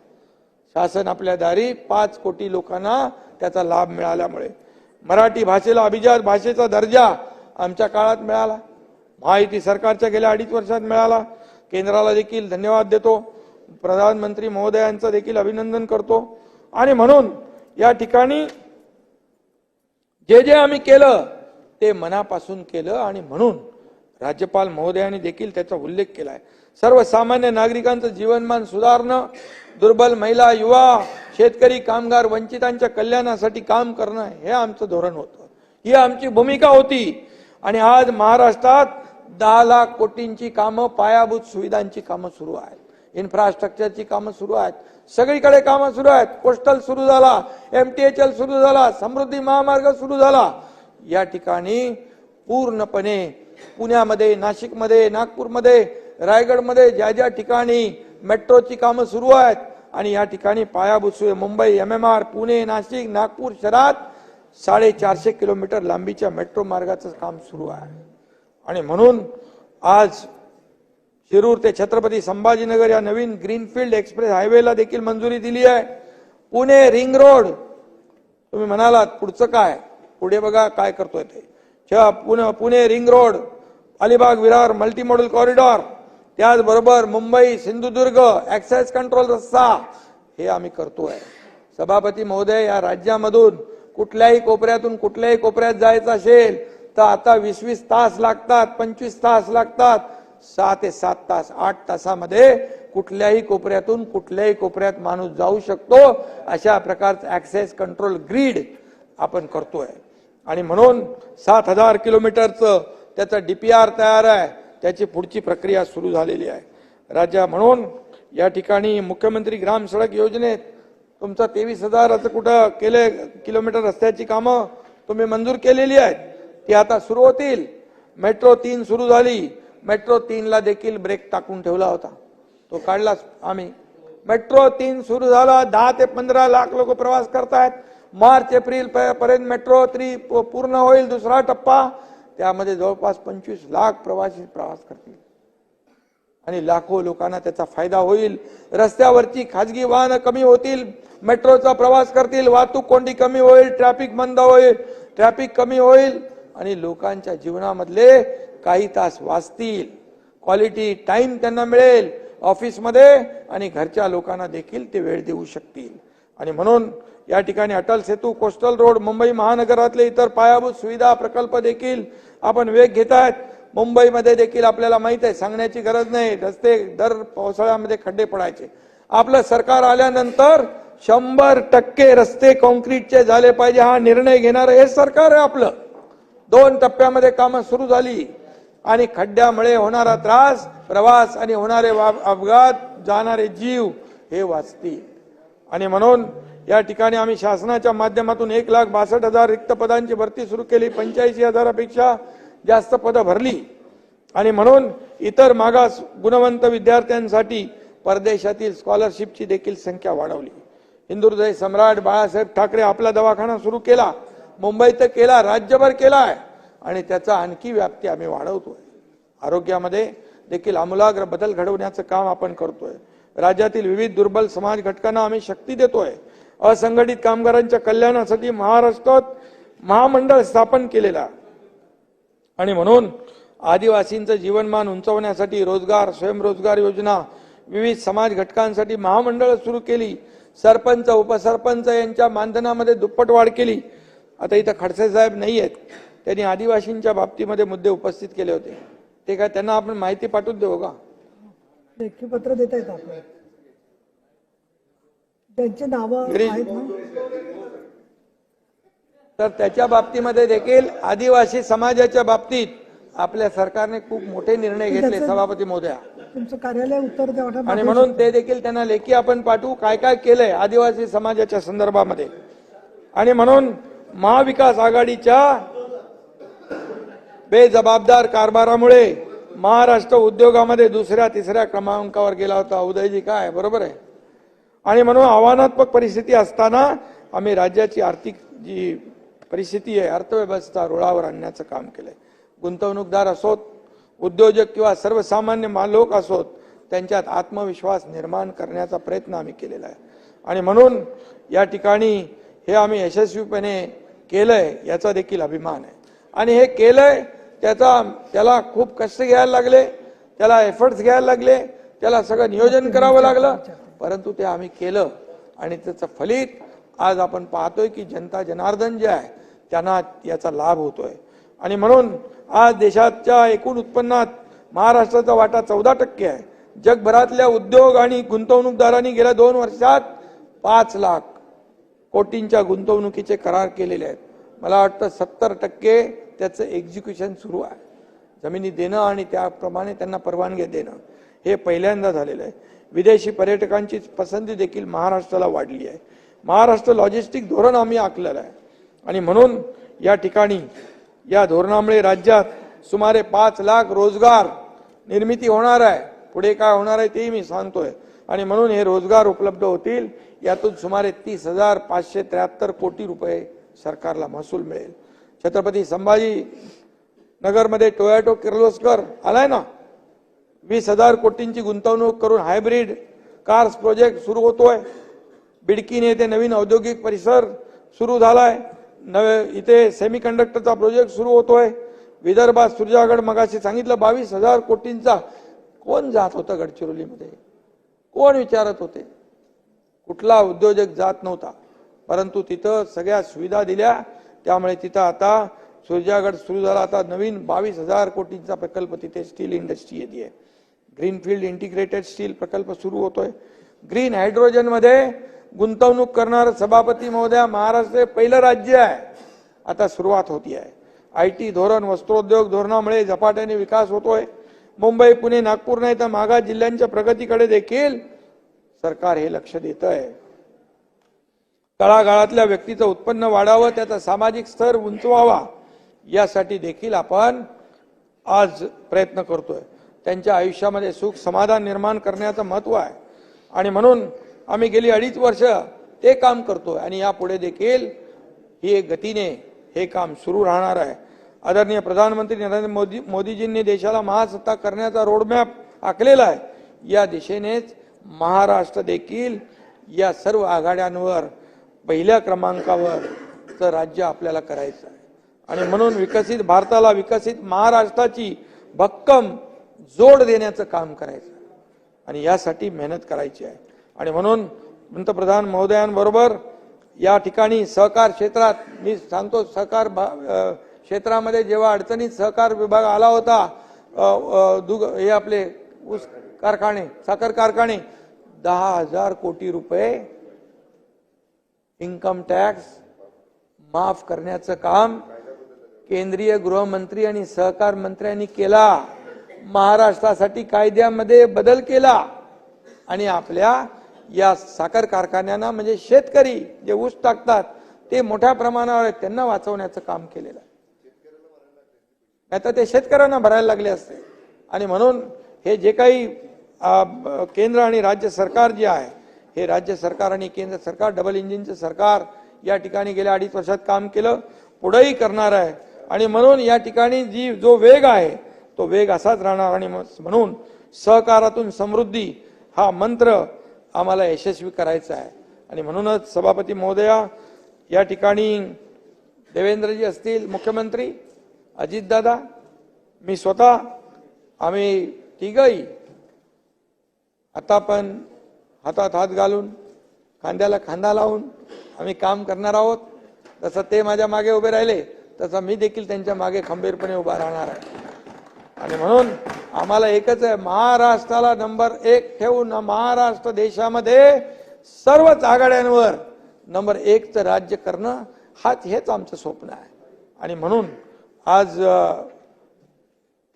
शासन आपल्या दारी 5 कोटी लोकांना त्याचा लाभ मिळाल्यामुळे मराठी भाषेला अभिजात भाषेचा दर्जा आमच्या काळात मिळाला. महायुती सरकारच्या गेल्या 2.5 वर्षात मिळाला. केंद्राला देखील धन्यवाद देतो. प्रधानमंत्री महोदयांचं देखील अभिनंदन करतो. आणि म्हणून या ठिकाणी जे आम्ही केलं ते मनापासून केलं. आणि म्हणून राज्यपाल महोदयांनी देखील त्याचा उल्लेख केलाय. सर्वसामान्य नागरिकांचं जीवनमान सुधारणं, दुर्बल महिला, युवा, शेतकरी, कामगार, वंचितांच्या कल्याणासाठी काम करणं हे आमचं धोरण होतं. ही आमची भूमिका होती. आणि आज महाराष्ट्रात 10 लाख कोटींची कामं, पायाभूत सुविधांची कामं सुरू आहेत, इन्फ्रास्ट्रक्चरची कामं सुरू आहेत, सगळीकडे कामं सुरू आहेत. कोस्टल सुरू झाला, MTHL सुरू झाला, समृद्धी महामार्ग सुरू झाला. या ठिकाणी पूर्णपणे पुण्यामध्ये, नाशिकमध्ये, नागपूरमध्ये, रायगडमध्ये ज्या ठिकाणी मेट्रोची कामं सुरू आहेत आणि या ठिकाणी पायाभूत सुविधा मुंबई, MMR, पुणे, नाशिक, नागपूर शहरात 450 किलोमीटर लांबीच्या मेट्रो मार्गाचं काम सुरू आहे. आणि म्हणून आज शिरूर ते छत्रपती संभाजीनगर या नवीन ग्रीनफील्ड एक्सप्रेस हायवेला देखील मंजुरी दिली आहे. पुणे रिंग रोड, तुम्ही म्हणालात पुढचं काय, पुढे बघा काय करतोय ते. Pune ring road, Alibag Virar multimodal corridor, त्याचबरोबर मुंबई सिंधुदुर्ग ऍक्सेस कंट्रोल रस्ता हे आम्ही करतोय. सभापती महोदय, या राज्यामधून कुठल्याही कोपऱ्यातून कुठल्याही कोपऱ्यात जायचं असेल तर आता 20-20 तास लागतात, 25 तास लागतात. 6 ते 7 तास, 8 तासामध्ये कुठल्याही कोपऱ्यातून कुठल्याही कोपऱ्यात माणूस जाऊ शकतो. अशा प्रकारचं ऍक्सेस कंट्रोल ग्रीड आपण करतोय. आणि म्हणून 7,000 किलोमीटरचं त्याचा DPR तयार आहे, त्याची पुढची प्रक्रिया सुरू झालेली आहे. राज्य म्हणून या ठिकाणी मुख्यमंत्री ग्राम सडक योजनेत तुमचं 23,000 कुठं केले किलोमीटर रस्त्याची कामं तुम्ही मंजूर केलेली आहेत, ती आता सुरू होतील. मेट्रो 3 सुरू झाली. मेट्रो 3ला देखील ब्रेक टाकून ठेवला होता, तो काढला आम्ही. मेट्रो 3 सुरू झाला, 10 ते 15 लाख लोक प्रवास करतायत. मार्च एप्रिल पर्यंत मेट्रो 3 पूर्ण होईल, दुसरा टप्पा. त्यामध्ये जवळपास 25 लाख प्रवासी प्रवास करतील आणि लाखो लोकांना त्याचा फायदा होईल. रस्त्यावरची खाजगी वाहनं कमी होतील, मेट्रोचा प्रवास करतील, वाहतूक कोंडी कमी होईल, ट्रॅफिक बंद होईल, ट्रॅफिक कमी होईल आणि लोकांच्या जीवनामधले काही तास वाचतील. क्वालिटी टाइम त्यांना मिळेल ऑफिसमध्ये आणि घरच्या लोकांना देखील ते वेळ देऊ शकतील. आणि म्हणून या ठिकाणी अटल सेतू, कोस्टल रोड, मुंबई महानगरातले इतर पायाभूत सुविधा प्रकल्प देखील आपण वेग घेत आहेत. मुंबईमध्ये देखील आपल्याला माहित आहे, सांगण्याची गरज नाही, रस्ते दर पावसाळ्यामध्ये खड्डे पडायचे. आपलं सरकार आल्यानंतर 100% रस्ते कॉन्क्रीटचे झाले पाहिजे हा निर्णय घेणारं हे सरकार आहे आपलं. 2 टप्प्यामध्ये कामं सुरू झाली आणि खड्ड्यामुळे होणारा त्रास, प्रवास आणि होणारे अपघात, जाणारे जीव हे वाचतील. आणि म्हणून या ठिकाणी आम्ही शासनाच्या माध्यमातून 1,62,000 रिक्त पदांची भरती सुरू केली. 85,000पेक्षा जास्त पदं भरली. आणि म्हणून इतर मागास गुणवंत विद्यार्थ्यांसाठी परदेशातील स्कॉलरशिपची देखील संख्या वाढवली. हिंदुहृदय सम्राट बाळासाहेब ठाकरे आपला दवाखाना सुरू केला, मुंबईत केला, राज्यभर केलाय आणि त्याचा आणखी व्याप्ती आम्ही वाढवतोय. आरोग्यामध्ये देखील आमूलाग्र बदल घडवण्याचं काम आपण करतोय. राज्यातील विविध दुर्बल समाज घटकांना आम्ही शक्ती देतोय. असंघटित कामगारांच्या कल्याणासाठी महाराष्ट्रात महामंडळ स्थापन केलेला आणि म्हणून आदिवासींचं जीवनमान उंचावण्यासाठी रोजगार, स्वयंरोजगार योजना, विविध समाज घटकांसाठी महामंडळ सुरू केली. सरपंच, उपसरपंच यांच्या मानधनामध्ये दुप्पट वाढ केली. आता इथं खडसे साहेब नाही आहेत, त्यांनी आदिवासींच्या बाबतीमध्ये मुद्दे उपस्थित केले होते. ते काय त्यांना आपण माहिती पाठवून देऊ का? लेखी पत्र देता येत आपल्याला, त्यांची नावं आहेत ना. तर त्याच्या बाबतीमध्ये देखील आदिवासी समाजाच्या बाबतीत आपल्या सरकारने खूप मोठे निर्णय घेतले सभापती महोदया. तुमचं कार्यालय उत्तर द्या आणि म्हणून ते देखील त्यांना लेखी आपण पाठवू, काय काय केलंय आदिवासी समाजाच्या संदर्भामध्ये. आणि म्हणून महाविकास आघाडीच्या बेजबाबदार कारभारामुळे महाराष्ट्र उद्योगामध्ये 2ऱ्या 3ऱ्या क्रमांकावर गेला होता. उदयजी काय बरोबर आहे. आणि म्हणून आव्हानात्मक परिस्थिती असताना आम्ही राज्याची आर्थिक जी परिस्थिती आहे, अर्थव्यवस्था रुळावर आणण्याचं काम केलंय. गुंतवणूकदार असोत, उद्योजक किंवा सर्वसामान्य लोक असोत, त्यांच्यात आत्मविश्वास निर्माण करण्याचा प्रयत्न आम्ही केलेला आहे. आणि म्हणून या ठिकाणी हे आम्ही यशस्वीपणे केलंय याचा देखील अभिमान आहे. आणि हे केलंय त्याला खूप कष्ट घ्यायला लागले, त्याला एफर्ट्स घ्यायला लागले, त्याला सगळं नियोजन करावं लागलं, परंतु ते आम्ही केलं आणि त्याचं फलित आज आपण पाहतोय की जनता जनार्दन जे आहे त्यांना याचा लाभ होतोय. आणि म्हणून आज देशाच्या एकूण उत्पन्नात महाराष्ट्राचा वाटा 14% आहे. जगभरातल्या उद्योग आणि गुंतवणूकदारांनी गेल्या 2 वर्षात 5 लाख कोटींच्या गुंतवणुकीचे करार केलेले आहेत. मला वाटतं 70% त्याचं एक्झिक्युशन सुरू आहे. जमिनी देणं आणि त्याप्रमाणे त्यांना परवानगी देणं हे पहिल्यांदा झालेलं आहे. विदेशी पर्यटकांची पसंती देखील महाराष्ट्राला वाढली आहे. महाराष्ट्र लॉजिस्टिक धोरण आम्ही आखलेलं आहे. आणि म्हणून या ठिकाणी या धोरणामुळे राज्यात सुमारे 5 लाख रोजगार निर्मिती होणार आहे. पुढे काय होणार आहे तेही मी सांगतोय. आणि म्हणून हे रोजगार उपलब्ध होतील. यातून सुमारे 30,573 कोटी रुपये सरकारला महसूल मिळेल. छत्रपती संभाजी नगरमध्ये टोयोटो किर्लोस्कर आलाय ना, 20,000 कोटींची गुंतवणूक करून हायब्रिड कार्स प्रोजेक्ट सुरू होतोय. बिडकीने येथे नवीन औद्योगिक परिसर सुरू झालाय. इथे सेमीकंडक्टरचा प्रोजेक्ट सुरू होतोय. विदर्भात सुरजागड मगाशी सांगितलं 22,000 कोटींचा. कोण जात होतं गडचिरोलीमध्ये? कोण विचारत होते? कुठला उद्योजक जात नव्हता. परंतु तिथं सगळ्या सुविधा दिल्या, त्यामुळे तिथं आता सुरजागड सुरू झाला. आता नवीन 22,000 कोटींचा प्रकल्प तिथे स्टील इंडस्ट्री येते. ग्रीनफील्ड इंटिग्रेटेड स्टील प्रकल्प सुरू होतोय. ग्रीन हायड्रोजन मध्ये गुंतवणूक करणार सभापती महोदया महाराष्ट्र पहिलं राज्य आहे. आता सुरुवात होती आहे. IT धोरण, वस्त्रोद्योग धोरणामुळे झपाट्याने विकास होतोय. मुंबई, पुणे, नागपूर नाही तर मागास जिल्ह्यांच्या प्रगतीकडे देखील सरकार हे लक्ष देत आहे. तळागाळातल्या व्यक्तीचं उत्पन्न वाढावं, त्याचा सामाजिक स्तर उंचवावा, यासाठी देखील आपण आज प्रयत्न करतोय. त्यांच्या आयुष्यामध्ये सुख समाधान निर्माण करण्याचं महत्व आहे आणि म्हणून आम्ही गेली 2.5 वर्ष ते काम करतोय आणि यापुढे देखील ही गतीने हे काम सुरू राहणार आहे. आदरणीय प्रधानमंत्री नरेंद्र मोदीजींनी देशाला महासत्ता करण्याचा रोडमॅप आखलेला आहे. या दिशेनेच महाराष्ट्र देखील या सर्व आघाड्यांवर पहिल्या क्रमांकावरचं राज्य आपल्याला करायचं आहे आणि म्हणून विकसित भारताला, विकसित महाराष्ट्राची भक्कम जोड देण्याचं काम करायचं आहे आणि यासाठी मेहनत करायची आहे. आणि म्हणून पंतप्रधान महोदयांबरोबर या ठिकाणी सहकार क्षेत्रात, मी सांगतो सहकार क्षेत्रामध्ये जेव्हा अडचणीत सहकार विभाग आला होता, हे आपले ऊस कारखाने, साखर कारखाने, 10,000 कोटी रुपये इन्कम टॅक्स माफ करण्याचं काम केंद्रीय गृहमंत्री आणि सहकार मंत्र्यांनी केला. महाराष्ट्रासाठी कायद्यामध्ये बदल केला आणि आपल्या या साखर कारखान्यांना, म्हणजे शेतकरी जे ऊस टाकतात ते मोठ्या प्रमाणावर त्यांना वाचवण्याचं काम केलेलं आहे. नाहीतर ते शेतकऱ्यांना भरायला लागले असते. आणि म्हणून हे जे काही केंद्र आणि राज्य सरकार जे आहे, हे राज्य सरकार आणि केंद्र सरकार डबल इंजिनचं सरकार या ठिकाणी गेल्या 2.5 वर्षात काम केलं, पुढेही करणार आहे. आणि म्हणून या ठिकाणी जो वेग आहे तो वेग असाच राहणार आणि म्हणून सहकारातून समृद्धी हा मंत्र आम्हाला यशस्वी करायचा आहे. आणि म्हणूनच सभापती महोदया, या ठिकाणी देवेंद्रजी असतील मुख्यमंत्री, अजितदादा, मी स्वतः, आम्ही तिघही आता पण हातात हात घालून, खांद्याला खांदा लावून आम्ही काम करणार आहोत. तसं ते माझ्या मागे उभे राहिले तसं मी देखील त्यांच्या मागे खंबीरपणे उभा राहणार आहे. आणि म्हणून आम्हाला एकच आहे, महाराष्ट्राला नंबर 1 ठेवून महाराष्ट्र देशामध्ये सर्वच आघाड्यांवर नंबर 1चं राज्य करणं हेच आमचं स्वप्न आहे. आणि म्हणून आज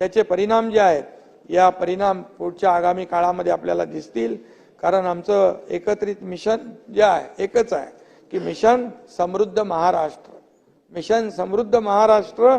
त्याचे परिणाम जे आहेत, या परिणाम पुढच्या आगामी काळामध्ये आपल्याला दिसतील. कारण आमचं एकत्रित मिशन जे आहे एकच आहे की मिशन समृद्ध महाराष्ट्र. मिशन समृद्ध महाराष्ट्र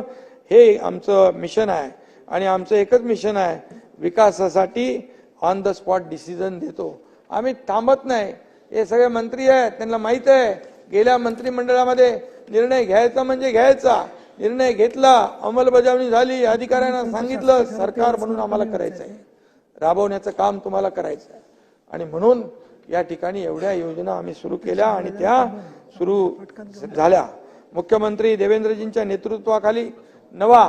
हे आमचं मिशन आहे आणि आमचं एकच मिशन आहे, विकासासाठी ऑन द स्पॉट डिसिजन देतो. आम्ही थांबत नाही. हे सगळे मंत्री आहेत, त्यांना माहित आहे, गेल्या मंत्रिमंडळामध्ये निर्णय घ्यायचा म्हणजे घ्यायचा, निर्णय घेतला, अंमलबजावणी झाली, अधिकाऱ्यांना सांगितलं, सरकार म्हणून आम्हाला करायचं आहे, राबवण्याचं काम तुम्हाला करायचं आहे. आणि म्हणून या ठिकाणी एवढ्या योजना आम्ही सुरू केल्या आणि त्या सुरू झाल्या. मुख्यमंत्री देवेंद्रजींच्या नेतृत्वाखाली नवा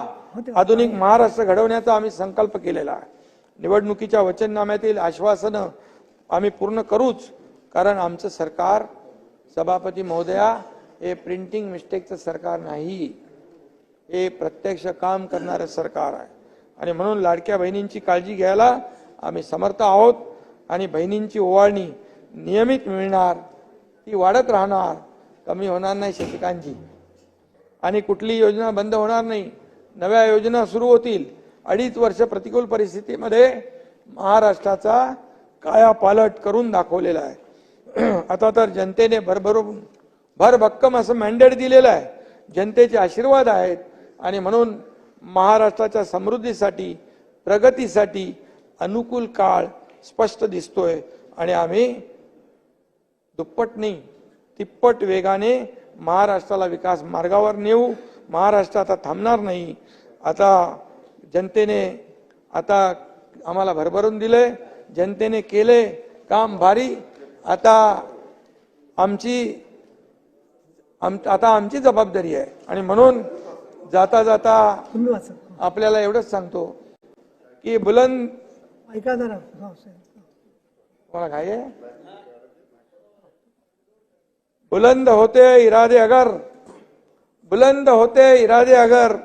आधुनिक महाराष्ट्र घडवण्याचा आम्ही संकल्प केलेला आहे. निवडणुकीच्या वचननाम्यातील आश्वासनं आम्ही पूर्ण करूच, कारण आमचं सरकार, सभापती महोदया, हे प्रिंटिंग मिस्टेकचं सरकार नाही, हे प्रत्यक्ष काम करणारं सरकार आहे. आणि म्हणून लाडक्या बहिणींची काळजी घ्यायला आम्ही समर्थ आहोत आणि बहिणींची ओवाळणी नियमित मिळणार, ती वाढत राहणार, कमी होणार नाही शशिकांतजी. आणि कुठली योजना बंद होणार नाही, नव्या योजना सुरू होतील. 2.5 वर्ष प्रतिकूल परिस्थितीमध्ये महाराष्ट्राचा कायापालट करून दाखवलेला आहे. आता तर जनतेने भरभक्कम असं मॅन्डेट दिलेलं आहे, जनतेचे आशीर्वाद आहेत. आणि म्हणून महाराष्ट्राच्या समृद्धीसाठी, प्रगतीसाठी अनुकूल काळ स्पष्ट दिसतोय आणि आम्ही दुप्पट नाही तिप्पट वेगाने महाराष्ट्राला विकास मार्गावर नेऊ. महाराष्ट्र आता थांबणार नाही. आता जनतेने आता आम्हाला भरभरून दिले, जनतेने केले काम भारी. आता आमची जबाबदारी आहे. आणि म्हणून जाता जाता आपल्याला एवढंच सांगतो की बुलंद मला काय आहे, बुलंद होते इरादे अगर, बुलंद होते इरादे अगर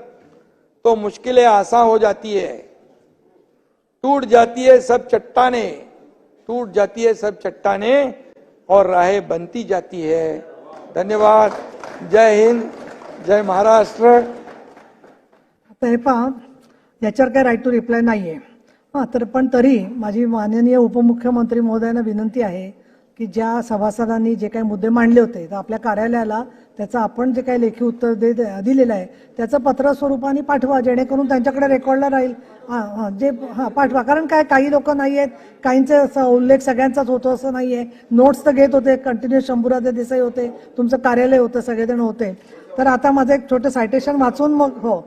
तो मुश्किलें आसान हो जाती है, टूट जाती है सब चट्टाने, टूट जाती है सब चट्टाने और राहें बनती जाती है. धन्यवाद. जय हिंद, जय महाराष्ट्र. आता हे पहा, याच्यावर काही राईट टू रिप्लाय नाहीये. हां, तर पण तरी माझी माननीय उपमुख्यमंत्री महोदयांना विनंती आहे की ज्या सभासदांनी जे काही मुद्दे मांडले होते तर आपल्या कार्यालयाला त्याचं आपण जे काही लेखी उत्तर दिलेलं आहे त्याचं पत्र स्वरूपाने पाठवा, जेणेकरून त्यांच्याकडे रेकॉर्डला राहील. पाठवा. कारण काय, काही लोक नाही आहेत, काहींचा उल्लेख सगळ्यांचाच होतो असं नाहीये. नोट्स तर घेत होते, कंटिन्युअस शंभूराजे देसाई होते, तुमचं कार्यालय होतं, सगळेजण होते. तर आता माझं एक छोटं सायटेशन वाचून मग हो